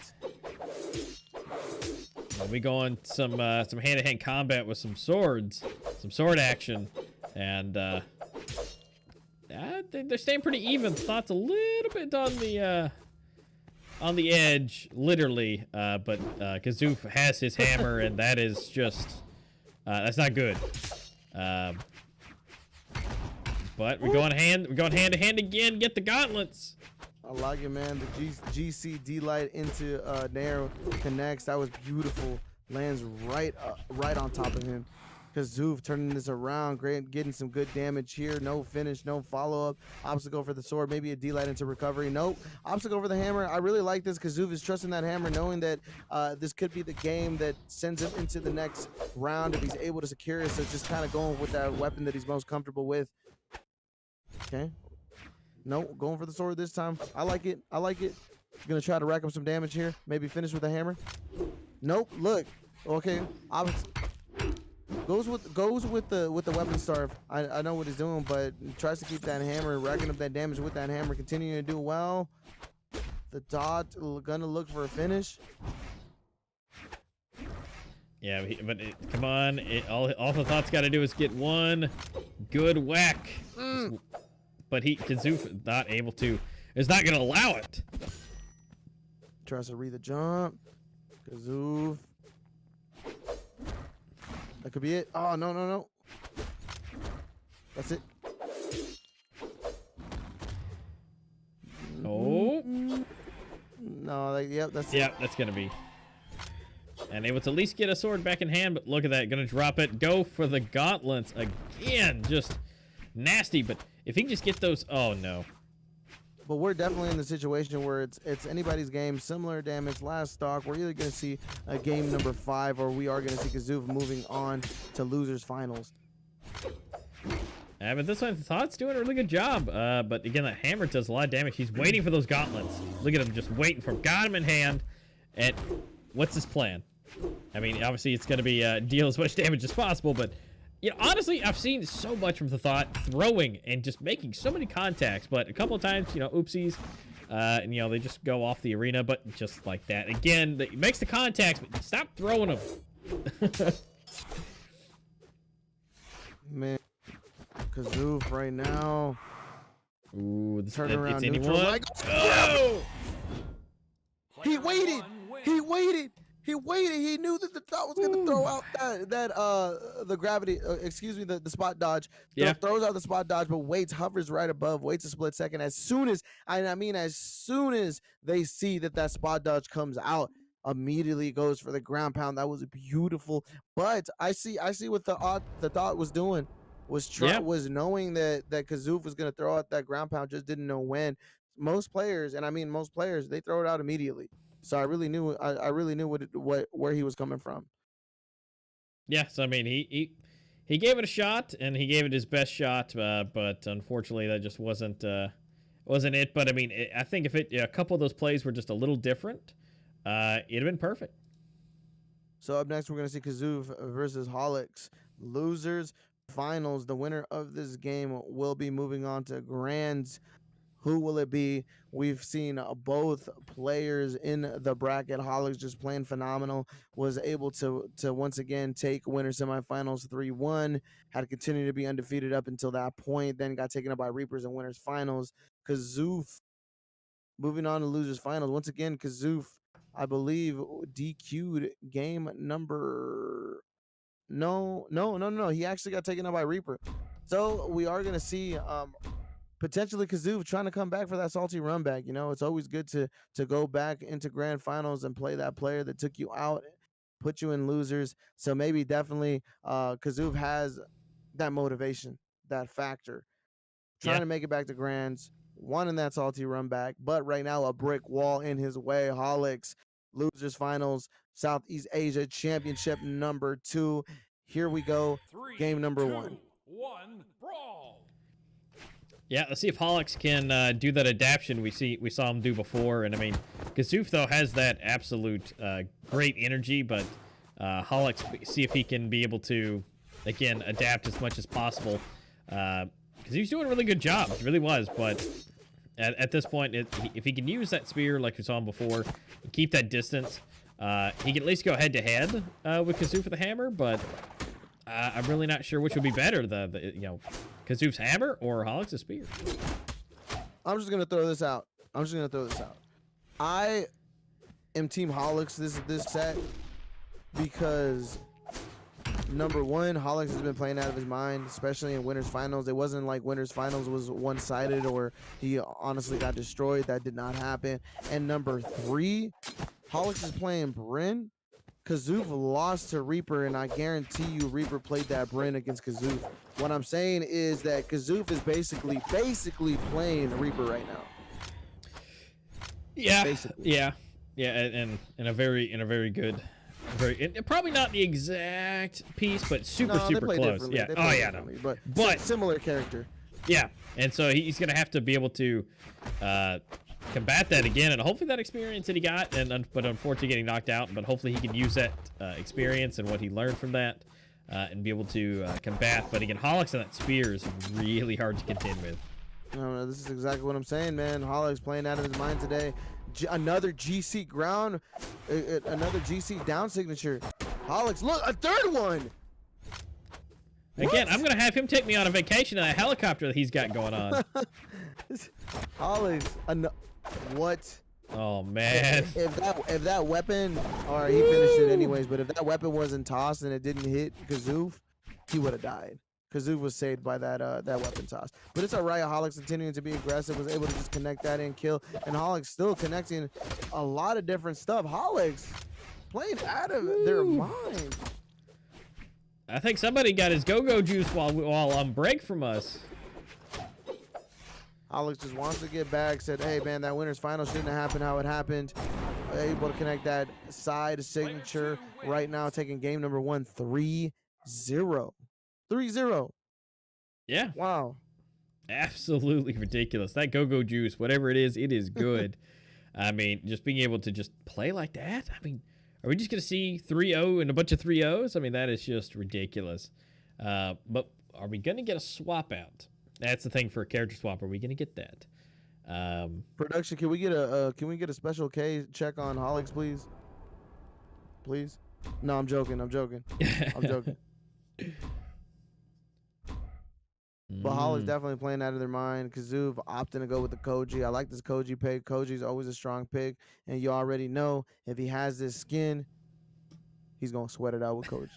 S1: We go on some hand-to-hand combat with some swords, some sword action, and they're staying pretty even. Thought's a little bit on the edge, literally, but Kazoof has his hammer, and that is just that's not good. But we're going hand to hand again. Get the gauntlets.
S2: I like it, man. The GC D-Light into Nair connects. That was beautiful. Lands right on top of him. Kazoof turning this around. Great, getting some good damage here. No finish, no follow-up. Obstacle for the sword. Maybe a D-Light into recovery. Nope. Obstacle for the hammer. I really like this. Kazoof is trusting that hammer, knowing that this could be the game that sends him into the next round if he's able to secure it. So just kind of going with that weapon that he's most comfortable with. Okay. Nope, going for the sword this time. I like it. Gonna try to rack up some damage here. Maybe finish with a hammer. Nope. Look. Okay. Goes with the weapon starve. I know what he's doing, but tries to keep that hammer, racking up that damage with that hammer, continuing to do well. The dot gonna look for a finish.
S1: Yeah, but come on. All the Thought's got to do is get one good whack. But Kazoof not able to, is not going to allow it.
S2: Tries to read the jump. Kazoof. That could be it. Oh, no. That's it.
S1: Oh.
S2: No, yep, that's it.
S1: Yep, that's going to be. And able to at least get a sword back in hand, but look at that. Going to drop it. Go for the gauntlets again. Just nasty, but if he can just get those, oh no.
S2: But we're definitely in the situation where it's anybody's game, similar damage, last stock. We're either going to see a game number 5, or we are going to see Kazoof moving on to losers finals.
S1: But this one, Thought's doing a really good job. But again, that hammer does a lot of damage. He's waiting for those gauntlets. Look at him just waiting for him. Got him in hand. And what's his plan? I mean, obviously it's going to be deal as much damage as possible, but you know, honestly, I've seen so much from the Thought throwing and just making so many contacts, but a couple of times, you know, oopsies, and you know, they just go off the arena, but just like that. Again, it makes the contacts, but stop throwing them.
S2: Man, Kazoof right now.
S1: Ooh, this
S2: Turn around,
S1: it's
S2: neutral.
S1: anyone. Oh!
S2: He waited. He waited. He knew that the Thought was going to throw out the gravity, excuse me, the spot dodge.
S1: Yeah.
S2: Throws out the spot dodge, but waits, hovers right above, waits a split second. As soon as they see that spot dodge comes out, immediately goes for the ground pound. That was beautiful. But I see what the Thought was doing. was knowing that Kazoof was going to throw out that ground pound, just didn't know when. Most players, and I mean most players, they throw it out immediately. So I really knew where he was coming from.
S1: Yeah, so I mean, he gave it a shot, and he gave it his best shot, but unfortunately, that just wasn't it. But I mean, I think if a couple of those plays were just a little different, it'd have been perfect.
S2: So up next, we're gonna see Kazoof versus Holix. Losers finals. The winner of this game will be moving on to Grands. Who will it be? We've seen both players in the bracket. Holix just playing phenomenal. Was able to once again take winner semifinals 3-1. Had to continue to be undefeated up until that point. Then got taken up by Reapers in winners finals. Kazoof moving on to losers finals. Once again, Kazoof, I believe, DQ'd game number. No. He actually got taken out by Reaper. So we are gonna see potentially Kazoof trying to come back for that salty run back. You know, it's always good to go back into grand finals and play that player that took you out, put you in losers. So maybe definitely Kazoof has that motivation, that factor, trying to make it back to grands, wanting that salty run back. But right now, a brick wall in his way. Holix, losers finals, Southeast Asia Championship number 2. Here we go. Game number 1.
S3: 1 brawl.
S1: Yeah, let's see if Holix can do that adaptation we saw him do before. And I mean, Kazoof though has that absolute great energy, but Holix, see if he can be able to again adapt as much as possible. Because he was doing a really good job, he really was. But at this point, if he can use that spear like we saw him before, keep that distance, he can at least go head to head with Kazoof with the hammer. But I'm really not sure which would be better, Kazoof's hammer or Holix's spear.
S2: I'm just gonna throw this out. I am Team Holix this set because number one, Holix has been playing out of his mind, especially in winners finals. It wasn't like winners finals was one-sided or he honestly got destroyed. That did not happen. And number 3, Holix is playing Bryn. Kazoof lost to Reaper, and I guarantee you Reaper played that Bryn against Kazoof. What I'm saying is that Kazoof is basically playing Reaper right now.
S1: Yeah, basically. yeah, and in a very good, probably not the exact piece, but super close. Yeah. Oh yeah, no.
S2: But similar character.
S1: Yeah, and so he's gonna have to be able to combat that again, and hopefully that experience that he got, but unfortunately getting knocked out, but hopefully he can use that experience and what he learned from that and be able to combat. But again, Holix and that spear is really hard to contend with.
S2: No, this is exactly what I'm saying, man. Holix playing out of his mind today. Another GC ground, another GC down signature. Holix, look, a third one.
S1: Again, I'm gonna have him take me on a vacation in a helicopter that he's got going on.
S2: Holix, what?
S1: Oh man!
S2: If that weapon, all right, he finished it anyways. But if that weapon wasn't tossed and it didn't hit Kazoof, he would have died. Kazoof was saved by that weapon toss. But it's alright. Holix continuing to be aggressive, was able to just connect that and kill. And Holix still connecting a lot of different stuff. Holix playing out of their mind.
S1: I think somebody got his go-go juice while on break from us.
S2: Holix just wants to get back. Said, hey man, that winner's final shouldn't have happened how it happened. Able to connect that side signature right now, taking game number 1 3-0. 3-0.
S1: Yeah.
S2: Wow.
S1: Absolutely ridiculous. That go-go juice, whatever it is good. I mean, just being able to just play like that. I mean, are we just going to see 3-0 and a bunch of 3-0s? I mean, that is just ridiculous. But are we going to get a swap out? That's the thing for a character swap. Are we going to get that?
S2: Production, can we get a special K check on Holix, please? Please? No, I'm joking. But Holix definitely playing out of their mind. Kazoof opting to go with the Koji. I like this Koji pick. Koji's always a strong pick, and you already know if he has this skin, he's gonna sweat it out with Koji.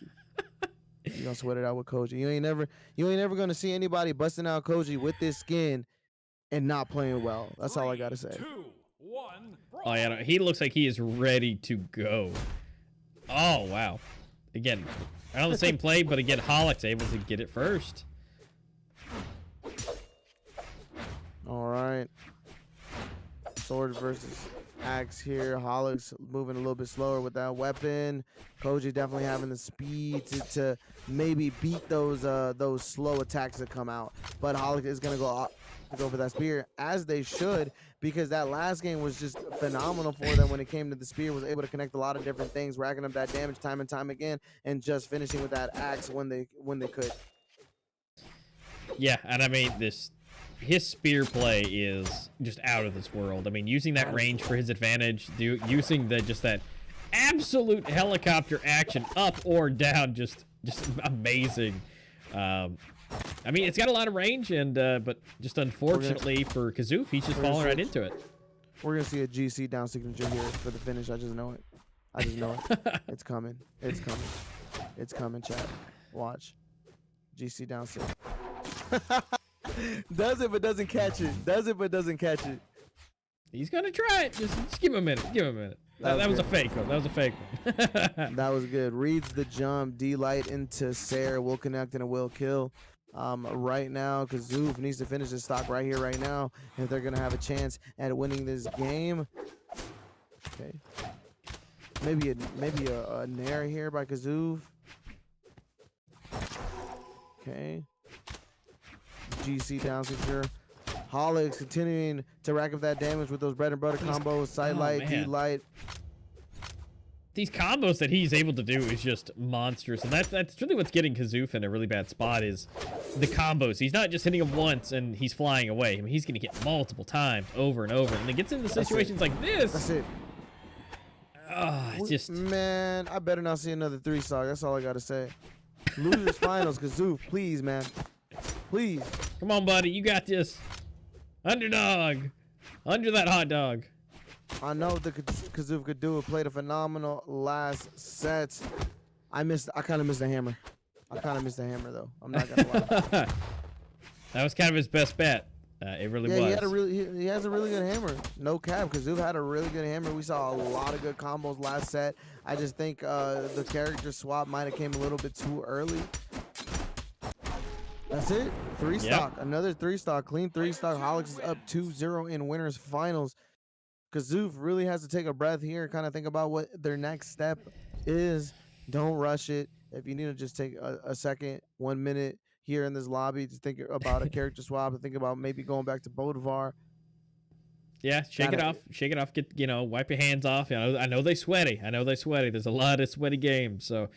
S2: He's gonna sweat it out with Koji. You ain't never gonna see anybody busting out Koji with this skin and not playing well. That's all I gotta say.
S3: 2, 1,
S1: oh yeah, no, he looks like he is ready to go. Oh wow! Again, on the same play, but again, Holix able to get it first.
S2: sword versus axe here. Holix moving a little bit slower with that weapon. Koji definitely having the speed to maybe beat those slow attacks that come out. But Holix is gonna go for that spear, as they should, because that last game was just phenomenal for them when it came to the spear. Was able to connect a lot of different things, racking up that damage time and time again, and just finishing with that axe when they could.
S1: Yeah, and I mean his spear play is just out of this world. I mean, using that range for his advantage, using that absolute helicopter action up or down, just amazing. I mean, it's got a lot of range, and but just unfortunately for Kazoof, he's just falling right into it.
S2: We're gonna see a GC down signature here for the finish. I just know it. I just know it. It's coming. It's coming. It's coming, chat. Watch. GC down sig. Does it but doesn't catch it. Does it but doesn't catch it.
S1: He's gonna try it. Just give him a minute. Give him a minute. That was a fake one. That was a fake one.
S2: That was good. Reads the jump. D-Light into Sarah. Will connect and a will kill. Right now, Kazoof needs to finish his stock right here, right now, if they're gonna have a chance at winning this game. Okay. Maybe a nair here by Kazoof. Okay. GC down secure. Holix continuing to rack up that damage with those bread and butter combos. Sidelight, D-Light.
S1: These combos that he's able to do is just monstrous, and that's really what's getting Kazoof in a really bad spot, is the combos. He's not just hitting him once and he's flying away. I mean, he's gonna get multiple times over and over, and it gets into situations like this.
S2: That's it.
S1: It's just,
S2: man, I better not see another 3-stock. That's all I gotta say. Losers finals, Kazoof, please, man, please.
S1: Come on, buddy, you got this. Underdog, under that hot dog.
S2: I know the Kazoof could do it. Played a phenomenal last set. I kind of missed the hammer. I kind of missed the hammer though. I'm not gonna lie.
S1: That was kind of his best bet. It really was.
S2: He has a really good hammer. No cap. Kazoof had a really good hammer. We saw a lot of good combos last set. I just think the character swap might have came a little bit too early. That's it. 3-stock. Yep. Another 3-stock. Clean 3-stock. Holix is up 2-0 in winners finals. Kazoof really has to take a breath here, kind of think about what their next step is. Don't rush it. If you need to just take a second, 1 minute here in this lobby to think about a character swap, and think about maybe going back to Bolivar.
S1: Yeah, shake it off. Shake it off. Get, wipe your hands off. I know they're sweaty. There's a lot of sweaty games. So,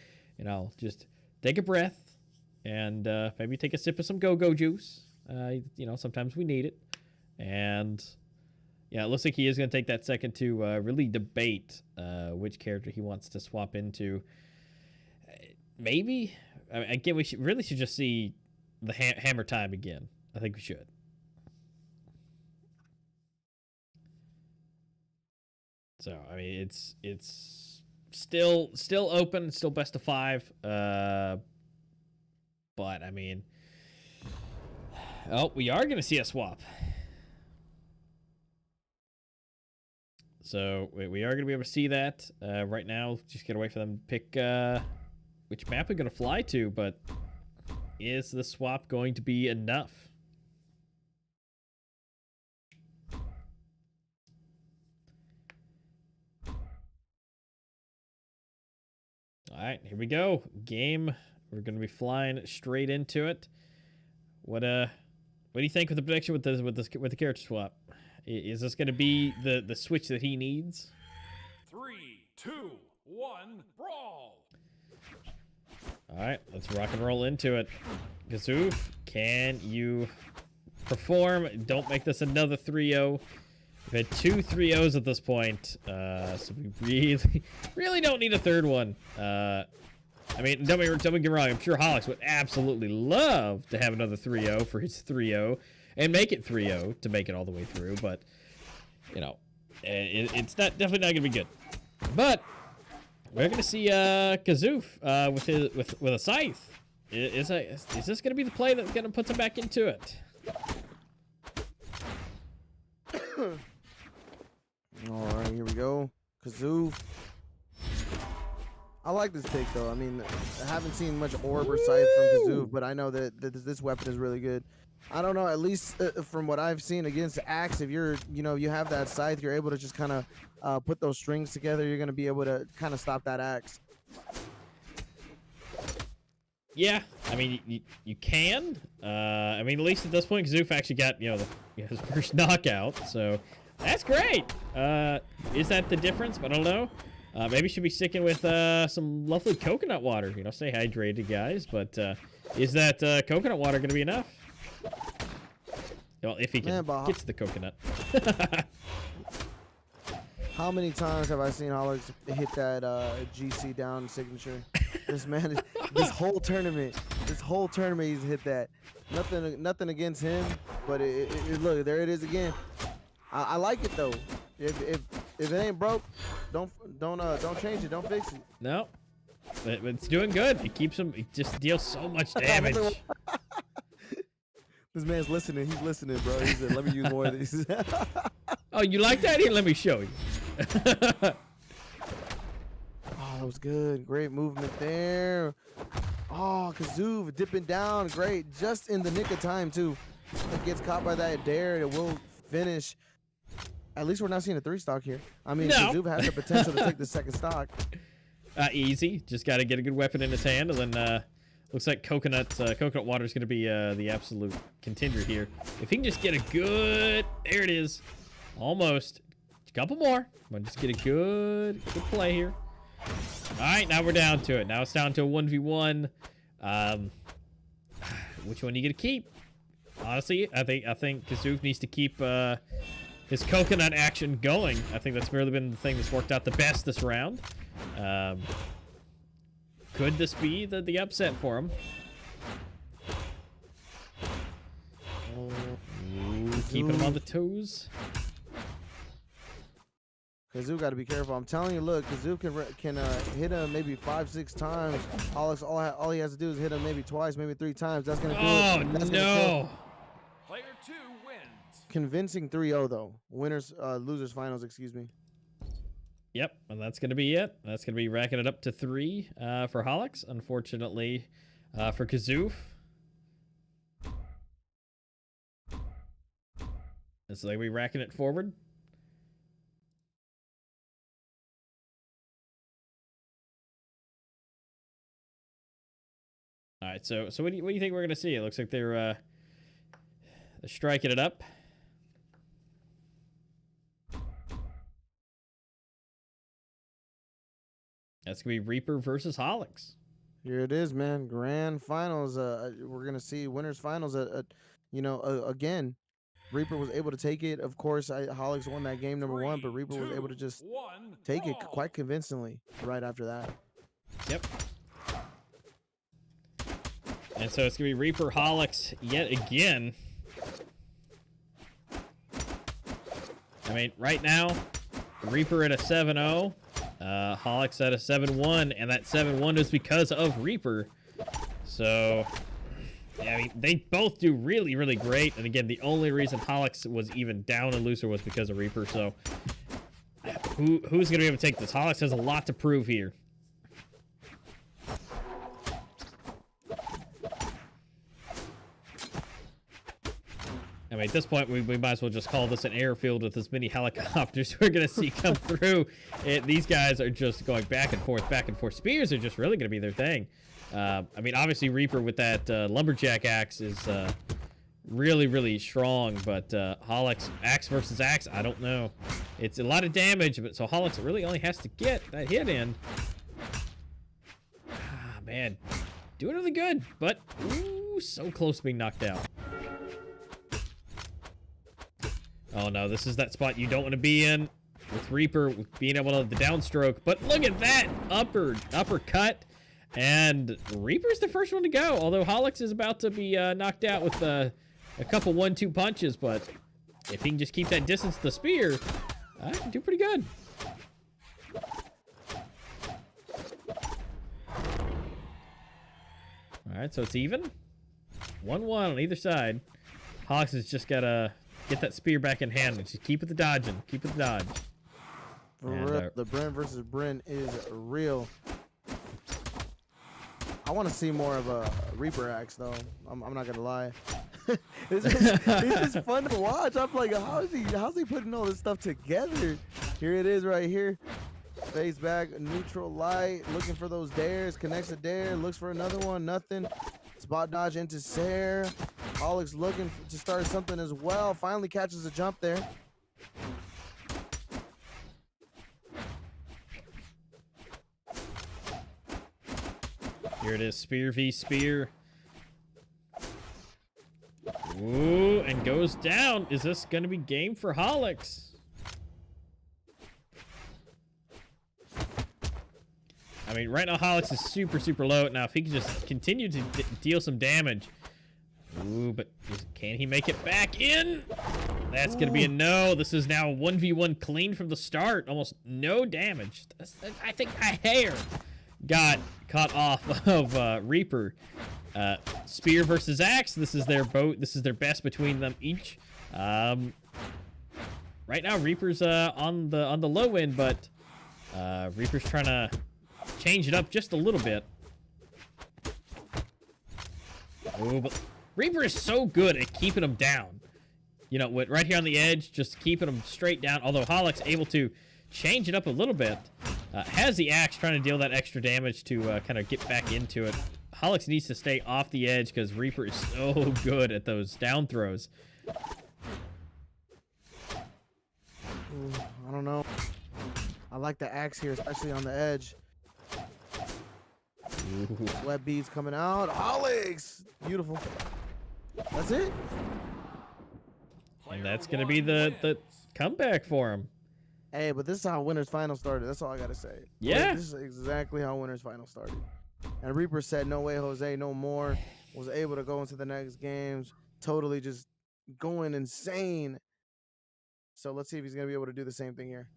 S1: just take a breath and maybe take a sip of some go-go juice. Sometimes we need it. And yeah, it looks like he is going to take that second to really debate which character he wants to swap into. Maybe, again, we should just see the hammer time again. I think we should. So, I mean, it's still open, still best of 5. But I mean, we are going to see a swap. So we are going to be able to see that right now. Just gotta wait for them to pick which map we're going to fly to, but is the swap going to be enough? All right, here we go. Game. We're going to be flying straight into it. What do you think with the prediction with the character swap? Is this going to be the switch that he needs?
S3: 3, 2, 1, brawl!
S1: All right, let's rock and roll into it. Kazoof, can you perform? Don't make this another 3-0. We've had 2 3-0s at this point, so we really don't need a third one. I mean, don't get me wrong. I'm sure Holix would absolutely love to have another 3-0 for his 3-0. And make it 3-0 to make it all the way through, but it's definitely not gonna be good. But we're gonna see Kazoof with a scythe. Is this gonna be the play that's gonna put him back into it?
S2: All right, here we go. Kazoof. I like this pick though. I mean, I haven't seen much orb or scythe from Kazoo, but I know that this weapon is really good. I don't know, at least from what I've seen against Axe, if you're, you have that scythe, you're able to just kind of put those strings together. You're going to be able to kind of stop that Axe.
S1: Yeah, I mean, you can. I mean, at least at this point, Kazoof actually got, his first knockout, so that's great. Is that the difference? I don't know. Maybe should be sticking with some lovely coconut water. Stay hydrated, guys. But is that coconut water going to be enough? Well, if he can get to the coconut.
S2: How many times have I seen Hollix hit that GC down signature? This man, this whole tournament, he's hit that. Nothing against him, but look, there it is again. I like it though. If it ain't broke, don't change it. Don't fix it.
S1: No, it's doing good. It keeps him. It just deals so much damage.
S2: This man's listening. He's listening, bro. He said, "Let me use more of these."
S1: Oh, you like that? Here, let me show you.
S2: Oh, that was good. Great movement there. Oh, Kazoo dipping down. Great. Just in the nick of time, too. It gets caught by that dare. It will finish. At least we're not seeing a 3-stock here. I mean,
S1: No.
S2: Kazoo has the potential to take the 2nd stock.
S1: Easy. Just got to get a good weapon in his hand, and then looks like coconut water is going to be the absolute contender here. If he can just get a good... There it is. Almost. A couple more. Come on, just get a good play here. All right, now we're down to it. Now it's down to a 1v1. Which one are you going to keep? Honestly, I think Kazoof needs to keep his coconut action going. I think that's really been the thing that's worked out the best this round. Could this be the upset for him? Ooh, keeping him on the toes.
S2: Kazoo got to be careful. I'm telling you, look, Kazoo can hit him maybe 5-6 times. All he has to do is hit him maybe twice, maybe 3 times. That's gonna do it. That's
S1: no!
S3: Player 2 wins.
S2: Convincing 3-0 though. Losers finals, excuse me.
S1: Yep, and that's going to be it. That's going to be racking it up to 3 for Hollix. Unfortunately, for Kazoof. And so they'll be racking it forward. All right, so what do you think we're going to see? It looks like they're striking it up. That's going to be Reaper versus Hollix.
S2: Here it is, man. Grand finals. We're going to see winners finals. Again, Reaper was able to take it. Of course, Hollix won that game number 1, but Reaper was able to just take it quite convincingly right after that.
S1: Yep. And so it's going to be Reaper Hollix yet again. I mean, right now, Reaper at a 7-0. Hollix at a 7-1, and that 7-1 is because of Reaper. So, yeah, I mean, they both do really, really great. And again, the only reason Hollix was even down and looser was because of Reaper. So, who's going to be able to take this? Hollix has a lot to prove here. I mean, at this point, we might as well just call this an airfield with as many helicopters we're going to see come through. These guys are just going back and forth, back and forth. Spears are just really going to be their thing. I mean, obviously, Reaper with that lumberjack axe is really, really strong. But Hollix, axe versus axe, I don't know. It's a lot of damage, but so Hollix really only has to get that hit in. Ah, man. Doing really good, but ooh, so close to being knocked out. Oh no, this is that spot you don't want to be in with Reaper being able to the downstroke. But look at that uppercut, and Reaper's the first one to go. Although Hollix is about to be knocked out with a couple 1-2 punches, but if he can just keep that distance to the spear, I can do pretty good. All right, so it's even. 1-1 on either side. Hollix has just got to get that spear back in hand and just keep it the dodging. Keep it the dodge.
S2: For real, the Brent versus Brent is real. I want to see more of a Reaper axe though. I'm not gonna lie. it's just fun to watch. I'm like, how's he putting all this stuff together? Here it is right here. Face back, neutral light, looking for those dares, connects a dare, looks for another one, nothing. Spot dodge into Sair. Alex looking to start something as well. Finally catches a jump there.
S1: Here it is, spear v spear. Ooh, and goes down. Is this going to be game for Holix? I mean, right now Holix is super, super low. Now, if he can just continue to deal some damage. Ooh, but can he make it back in? That's going to be a no. This is now 1v1 clean from the start. Almost no damage. I think a hair got caught off of Reaper. Spear versus axe. This is their boat. This is their best between them each. Right now, Reaper's on the low end, but Reaper's trying to change it up just a little bit. Oh, but Reaper is so good at keeping them down. You know, right here on the edge, just keeping them straight down. Although Holix able to change it up a little bit. Has the axe trying to deal that extra damage to kind of get back into it. Holix needs to stay off the edge because Reaper is so good at those down throws.
S2: Ooh, I don't know. I like the axe here, especially on the edge.
S1: Ooh.
S2: Web beads coming out. Alex! Beautiful. That's it.
S1: And that's going to be the comeback for him.
S2: Hey, but this is how Winner's Final started. That's all I got to say.
S1: Yeah.
S2: Like, this is exactly how Winner's Final started. And Reaper said, no way, Jose, no more. Was able to go into the next games. Totally just going insane. So let's see if he's going to be able to do the same thing here.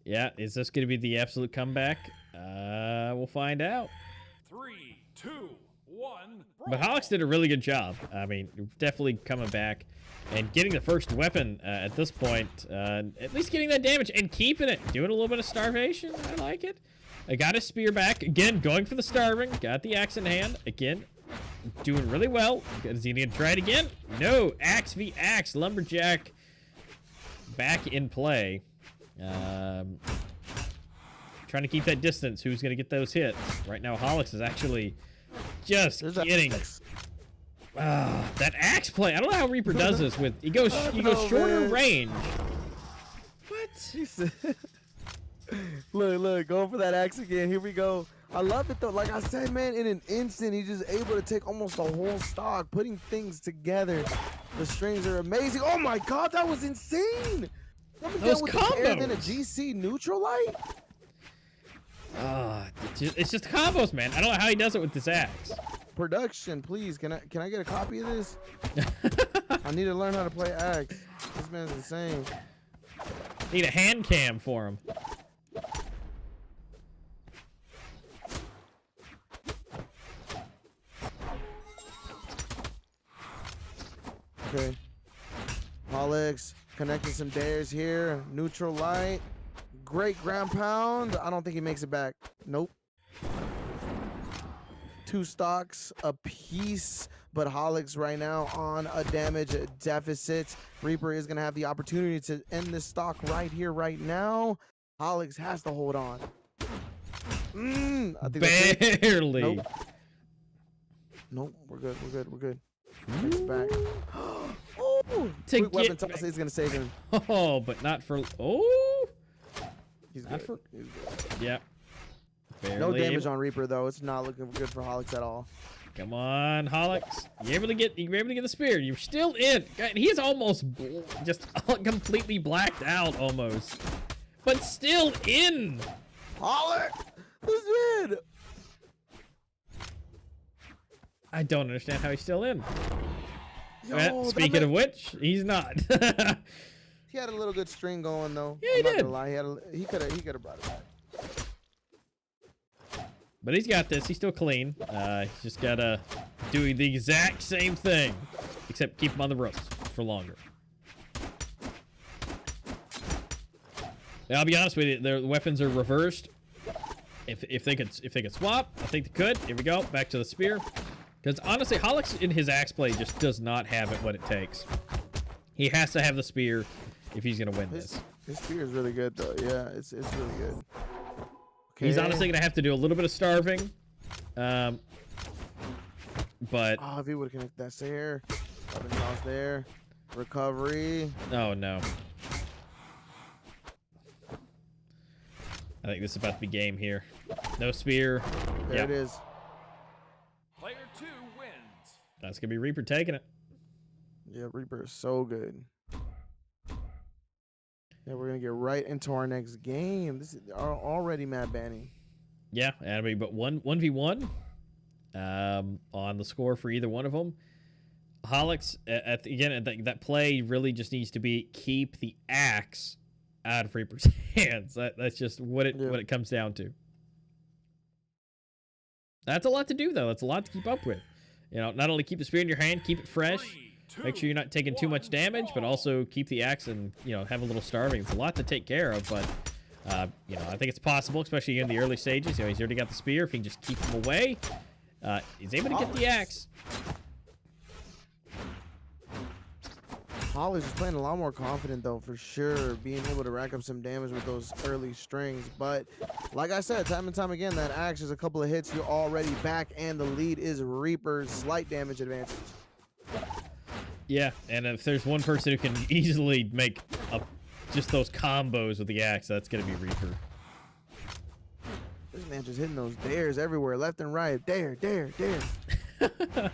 S1: Yeah, is this going to be the absolute comeback? We'll find out.
S3: 3, 2, 1.
S1: But Holix did a really good job. I mean, definitely coming back and getting the first weapon at this point. At least getting that damage and keeping it. Doing a little bit of starvation. I like it. I got his spear back. Again, going for the starving. Got the axe in hand. Again, doing really well. Is he going to try it again? No. Axe v axe. Lumberjack back in play. Trying to keep that distance. Who's going to get those hits? Right now, Holix is actually just getting that axe play. I don't know how Reaper does this with. He goes shorter range. What?
S2: Look, going for that axe again. Here we go. I love it though. Like I said, man, in an instant, he's just able to take almost a whole stock, putting things together. The strings are amazing. Oh my God, that was insane.
S1: Those combos.
S2: Then a GC neutral light.
S1: It's just combos, man. I don't know how he does it with this axe.
S2: Production, please. Can I get a copy of this? I need to learn how to play axe. This man's insane.
S1: Need a hand cam for him.
S2: Okay. Alex connecting some dares here. Neutral light. Great ground pound. I don't think he makes it back. Nope. 2 stocks a piece, but Holix right now on a damage deficit. Reaper is going to have the opportunity to end this stock right here, right now. Holix has to hold on. I think
S1: barely.
S2: Nope. Nope. We're good. Makes it back. Oh, quick weapon toss is going to save him.
S1: Oh, but not for. Oh.
S2: He's
S1: not
S2: good.
S1: for.
S2: He's good.
S1: Yep. Barely
S2: No damage on Reaper though. It's not looking good for Holix at all.
S1: Come on, Holix. You're able to get the spear. You're still in. He's almost just completely blacked out almost. But still in.
S2: Holix! This man!
S1: I don't understand how he's still in.
S2: Yo,
S1: Speaking of which, he's not.
S2: He had a little good string going though.
S1: Yeah, he
S2: I'm not
S1: did.
S2: gonna lie. He could have brought it back.
S1: But he's got this. He's still clean. He's just gotta do the exact same thing, except keep him on the ropes for longer. Now, I'll be honest with you. Their weapons are reversed. If they could swap, I think they could. Here we go. Back to the spear. Because honestly, Holix in his axe play just does not have it what it takes. He has to have the spear if he's gonna win this.
S2: His spear is really good though. Yeah, it's really good. Okay.
S1: He's honestly gonna have to do a little bit of starving. But
S2: oh, if he would have connected that there, weapon toss there, recovery.
S1: Oh no. I think this is about to be game here. No spear.
S2: There it is.
S3: Player 2 wins.
S1: That's gonna be Reaper taking it.
S2: Yeah, Reaper is so good. Yeah, we're gonna get right into our next game. This is already Matt Banning.
S1: Yeah, I mean, but 1v1 on the score for either one of them. Holix, that play really just needs to be keep the axe out of Reaper's hands. That's just what it comes down to. That's a lot to do, though. That's a lot to keep up with. You know, not only keep the spear in your hand, keep it fresh,
S3: 3, 2,
S1: make sure you're not taking too much damage, but also keep the axe and, you know, have a little starving. It's a lot to take care of, but, you know, I think it's possible, especially in the early stages. You know, he's already got the spear. If he can just keep him away, he's able to get the axe.
S2: Hollis is playing a lot more confident though, for sure, being able to rack up some damage with those early strings. But like I said, time and time again, that axe is a couple of hits, you're already back, and the lead is Reaper's slight damage advantage.
S1: Yeah, and if there's one person who can easily make just those combos with the axe, that's going to be Reaper.
S2: This man just hitting those dares everywhere, left and right. Dare, dare, dare.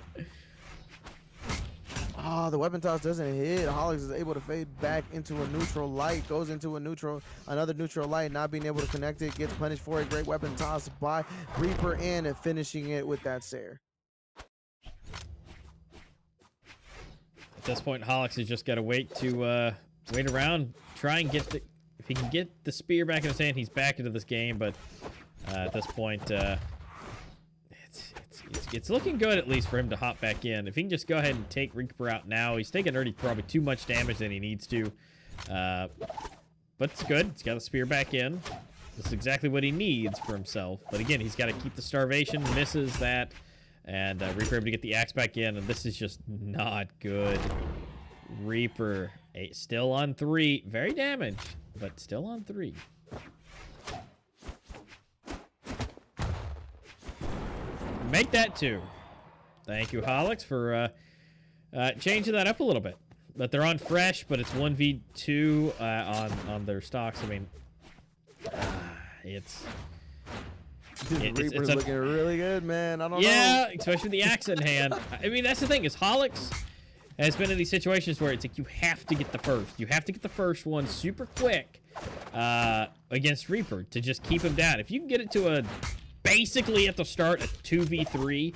S2: Oh, the weapon toss doesn't hit. Hollis is able to fade back into a neutral light, goes into another neutral light, not being able to connect it, gets punished for a great weapon toss by Reaper, and finishing it with that Sair.
S1: At this point, Holix has just got to wait around, try and get if he can get the spear back in his hand, he's back into this game. But at this point, it's looking good, at least for him to hop back in. If he can just go ahead and take Reaper out now, he's taking already probably too much damage than he needs to. But it's good. He's got the spear back in. This is exactly what he needs for himself. But again, he's got to keep the starvation, misses that, and Reaper able to get the axe back in, and this is just not good. Reaper still on 3. Very damaged, but still on 3. Make that 2. Thank you, Holix, for changing that up a little bit. But they're on fresh, but it's 1v2 on their stocks. I mean, it's
S2: Reaper's looking really good, man. I don't know.
S1: Yeah, especially with the axe in hand. I mean, that's the thing, is Holix has been in these situations where it's like you have to get the first. You have to get the first one super quick against Reaper to just keep him down. If you can get it to basically at the start, a 2v3,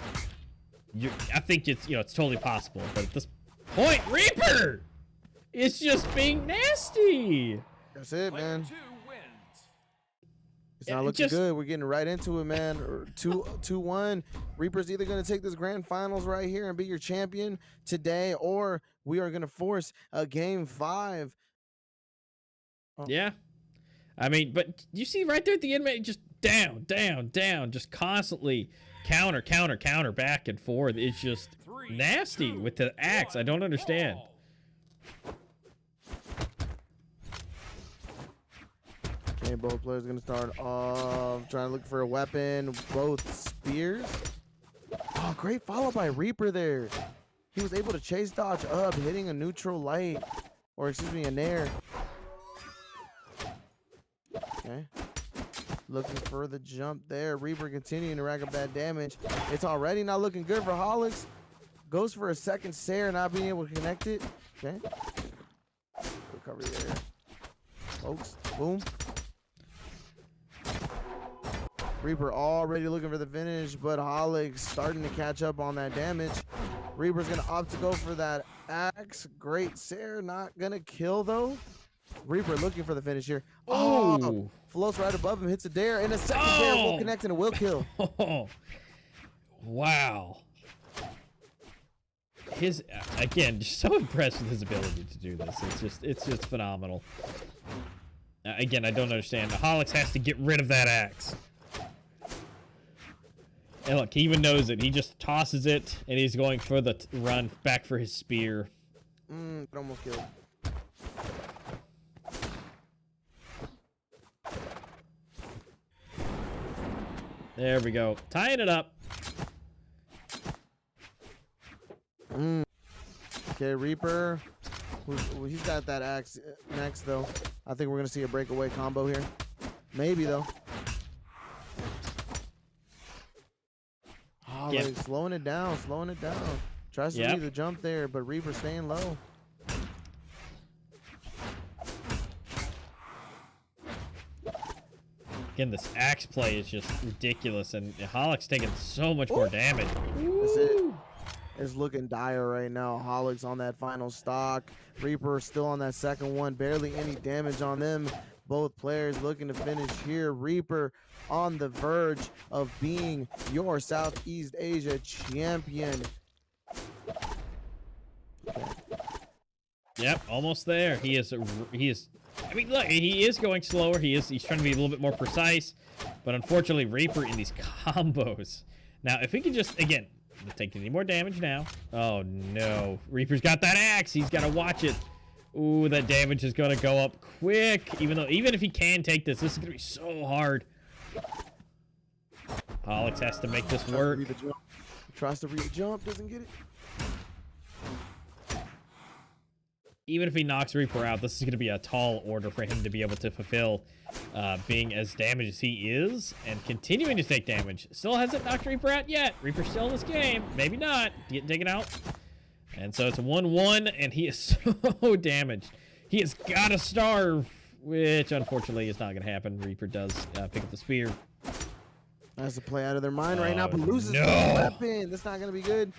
S1: I think it's totally possible. But at this point, Reaper is just being nasty.
S2: That's it, man.
S3: Player 2 wins.
S2: It's not looking good. We're getting right into it, man. 2-1. Reaper's either going to take this grand finals right here and be your champion today, or we are going to force a game 5.
S1: Oh. Yeah. I mean, but you see right there at the end, man, just down, just constantly counter, back and forth. It's just
S3: 3,
S1: nasty
S3: 2,
S1: with the axe.
S3: 1,
S1: I don't understand.
S3: ball.
S2: Okay, both players going to start off trying to look for a weapon. Both spears. Oh, great follow by Reaper there. He was able to chase dodge up, hitting a neutral light, or excuse me, a nair. Okay. Looking for the jump there. Reaper continuing to rack up that damage. It's already not looking good for Holix. Goes for a second Sair, not being able to connect it. Okay. Recovery there. Folks, boom. Reaper already looking for the finish, but Holix starting to catch up on that damage. Reaper's going to opt to go for that axe. Great Sair, not going to kill though. Reaper looking for the finish here. Oh, floats right above him, hits a dare, and a second dare will connect and it will kill.
S1: Oh, wow. Again, just so impressed with his ability to do this. It's just phenomenal. Again, I don't understand. Holix has to get rid of that axe. And look, he even knows it. He just tosses it, and he's going for the run back for his spear.
S2: It almost killed.
S1: There we go. Tying it up.
S2: Okay, Reaper. He's got that axe next, though. I think we're going to see a breakaway combo here. Maybe, though. Oh,
S1: Yep.
S2: like slowing it down, slowing it down. Tries to do the jump there, but Reaper staying low.
S1: Again, this axe play is just ridiculous, and Hollick's taking so much more damage.
S2: That's it. It's looking dire right now. Hollick's on that final stock. Reaper still on that second one. Barely any damage on them. Both players looking to finish here. Reaper on the verge of being your Southeast Asia champion.
S1: Yep, almost there. He is. I mean, look, he is going slower. He's trying to be a little bit more precise, but unfortunately, Reaper in these combos. Now, if we can just again not take any more damage now. Oh no, Reaper's got that axe. He's got to watch it. Ooh, that damage is gonna go up quick. Even if he can take this is gonna be so hard. Hollick has to make this work.
S2: Tries to read the jump, doesn't get it.
S1: Even if he knocks Reaper out, this is going to be a tall order for him to be able to fulfill, being as damaged as he is and continuing to take damage. Still hasn't knocked Reaper out yet. Reaper's still in this game. Maybe not. Getting taken out. And so it's a 1-1, and he is so damaged. He has got to starve, which unfortunately is not going to happen. Reaper does pick up the spear.
S2: That's a play out of their mind right now, but loses the weapon. That's not going to be good.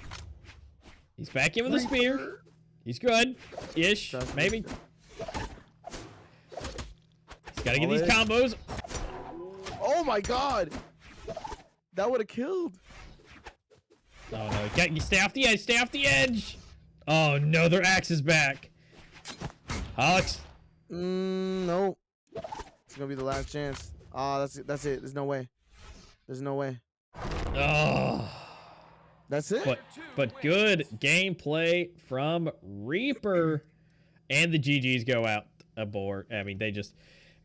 S1: He's back in with the spear. He's good. Ish. Maybe. He's got to get these combos.
S2: Oh my god. That would have killed.
S1: Oh no. You stay off the edge. Stay off the edge. Oh no. Their axe is back. Alex.
S2: No. It's going to be the last chance. That's it. There's no way. There's no way.
S1: Oh.
S2: That's it.
S1: But good gameplay from Reaper, and the GGs go out aboard. I mean, they just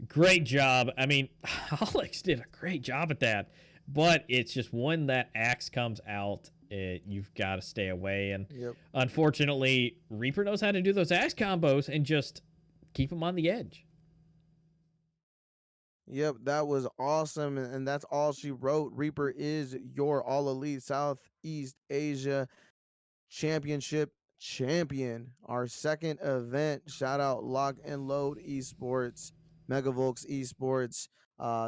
S1: great job. I mean, Alex did a great job at that, but it's just when that axe comes out, you've got to stay away. And unfortunately, Reaper knows how to do those axe combos and just keep them on the edge.
S2: Yep, that was awesome, and that's all she wrote. Reaper is your All Elite Southeast Asia Championship champion. Our second event. Shout out LOCK&LOAD Esports, Megavolks Esports,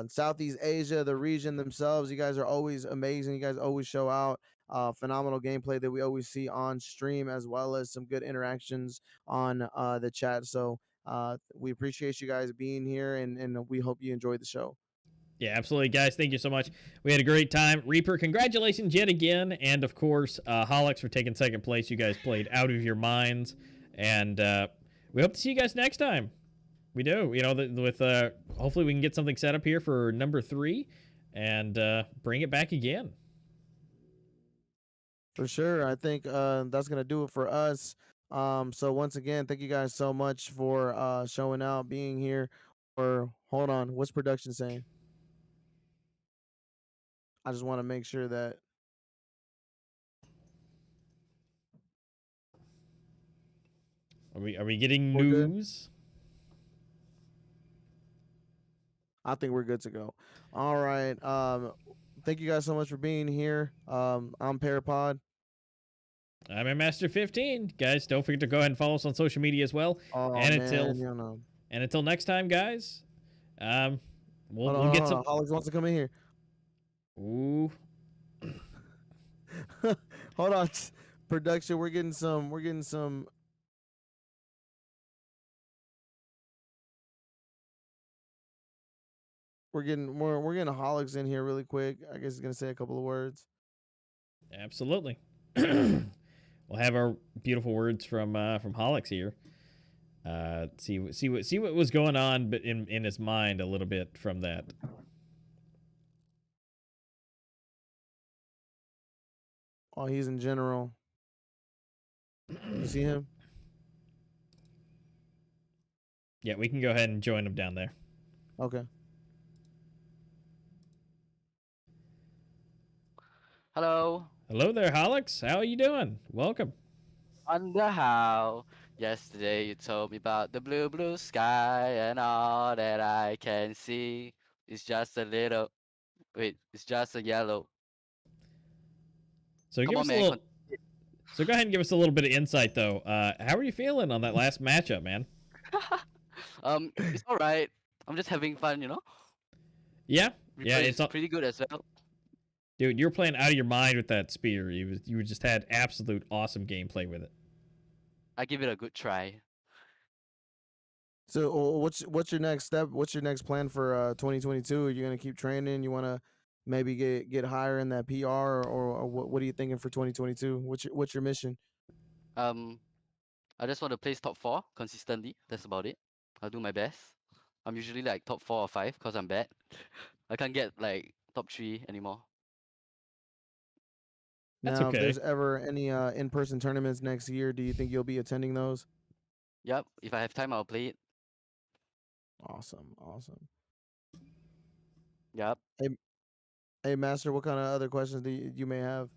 S2: Southeast Asia, the region themselves. You guys are always amazing. You guys always show out phenomenal gameplay that we always see on stream, as well as some good interactions on the chat. So we appreciate you guys being here, and we hope you enjoyed the show.
S1: Yeah, absolutely, guys. Thank you so much. We had a great time. Reaper, congratulations yet again. And, of course, Hollick for taking second place. You guys played out of your minds. And we hope to see you guys next time. We do. You know, with hopefully we can get something set up here for number 3 and bring it back again.
S2: For sure. I think that's going to do it for us. So once again, thank you guys so much for showing out, being here. Or hold on, what's production saying? I just want to make sure that
S1: are we getting news?
S2: I think we're good to go. All right. Thank you guys so much for being here. I'm Parapod.
S1: I'm Master 15. Guys, don't forget to go ahead and follow us on social media as well.
S2: Oh,
S1: and
S2: man,
S1: until next time, guys, we'll get some.
S2: Alex wants to come in here.
S1: Ooh.
S2: Hold on. Production, we're getting some we're getting Holliks in here really quick. I guess he's gonna say a couple of words.
S1: Absolutely. We'll have our beautiful words from Holliks here. See what was going on, but in his mind a little bit from that.
S2: Oh, he's in general. You see him?
S1: Yeah, we can go ahead and join him down there.
S2: Okay.
S4: Hello.
S1: Hello there, Holix. How are you doing? Welcome.
S4: Wonder how yesterday you told me about the blue, blue sky and all that I can see is just a little. Wait, it's just a yellow.
S1: So
S4: Come
S1: give
S4: on,
S1: us a
S4: man.
S1: little. So go ahead and give us a little bit of insight, though. How are you feeling on that last matchup, man?
S4: It's all right. I'm just having fun, you know.
S1: Yeah, yeah,
S4: Reaper
S1: it's
S4: is pretty good as well.
S1: dude. You were playing out of your mind with that spear. You just had absolute awesome gameplay with it.
S4: I give it a good try.
S2: So what's your next step? What's your next plan for 2022? Are you gonna keep training? You wanna maybe get higher in that PR or what are you thinking for 2022? What's your mission?
S4: Um, I just want to place top 4 consistently. That's about it. I'll do my best. I'm usually like top 4 or 5 because I'm bad. I can't get like top 3 anymore.
S1: That's
S2: Now, if
S1: okay.
S2: there's ever any in-person tournaments next year, do you think you'll be attending those?
S4: Yep. If I have time, I'll play it.
S2: Awesome, awesome.
S4: Yep.
S2: Hey, Master, what kind of other questions do you may have?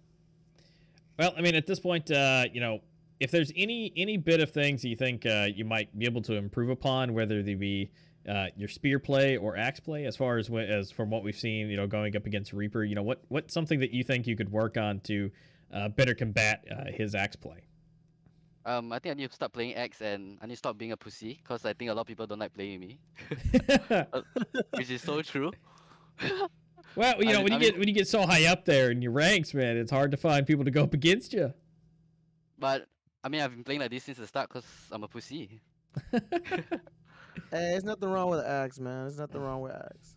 S1: Well, I mean, at this point, you know, if there's any bit of things that you think you might be able to improve upon, whether they be your spear play or axe play, as far as from what we've seen, you know, going up against Reaper, you know, what's something that you think you could work on to better combat his axe play?
S4: I think I need to start playing X and I need to stop being a pussy because I think a lot of people don't like playing me, which is so true.
S1: Well, you know, when you get so high up there in your ranks, man, it's hard to find people to go up against you.
S4: But I mean, I've been playing like this since the start because I'm a pussy.
S2: Hey, there's nothing wrong with axe, man. There's nothing wrong with axe.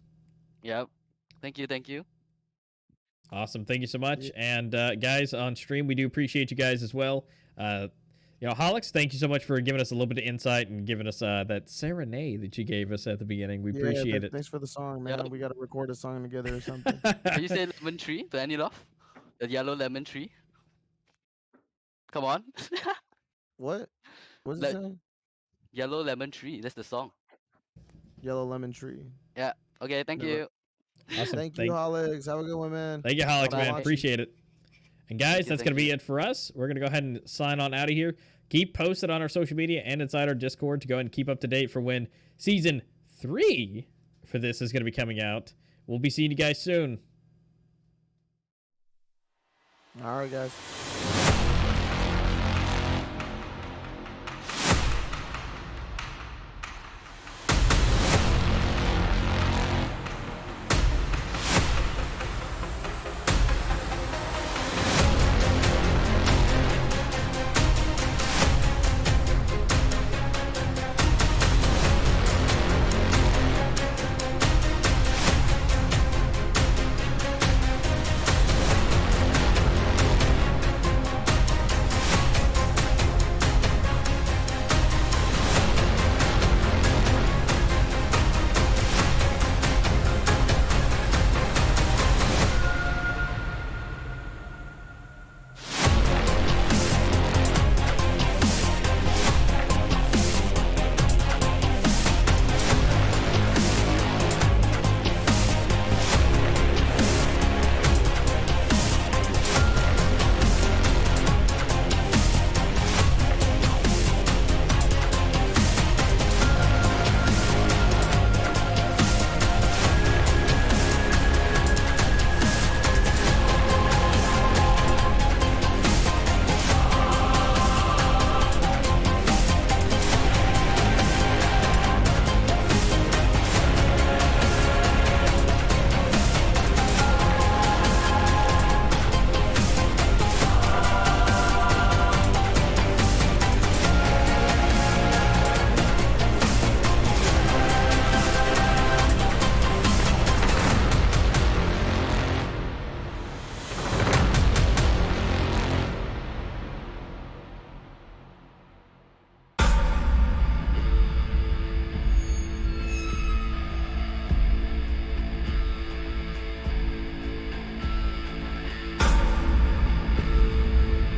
S4: Yep. Thank you. Thank you.
S1: Awesome. Thank you so much.
S2: Yeah.
S1: And guys on stream, we do appreciate you guys as well. You know, Holix, thank you so much for giving us a little bit of insight and giving us that serenade that you gave us at the beginning. We appreciate it.
S2: Thanks for the song, man.
S4: Yep.
S2: We got to record a song together or something.
S4: Can you say lemon tree to end it off? The yellow lemon tree. Come on.
S2: What? What's it
S4: Let-
S2: saying?
S4: Yellow lemon tree. That's the song.
S2: Yellow lemon tree.
S4: Yeah. Okay. Thank
S2: Never-
S4: you.
S1: Awesome.
S2: Thank you, Alex. Have a good one, man.
S1: Thank you, Holix,
S4: Bye-bye.
S1: man. Appreciate it. And guys,
S4: you,
S1: that's
S4: thank
S1: going to be
S4: you.
S1: it for us. We're going to go ahead and sign on out of here. Keep posted on our social media and inside our Discord to go ahead and keep up to date for when Season 3 for this is going to be coming out. We'll be seeing you guys soon.
S2: All right, guys.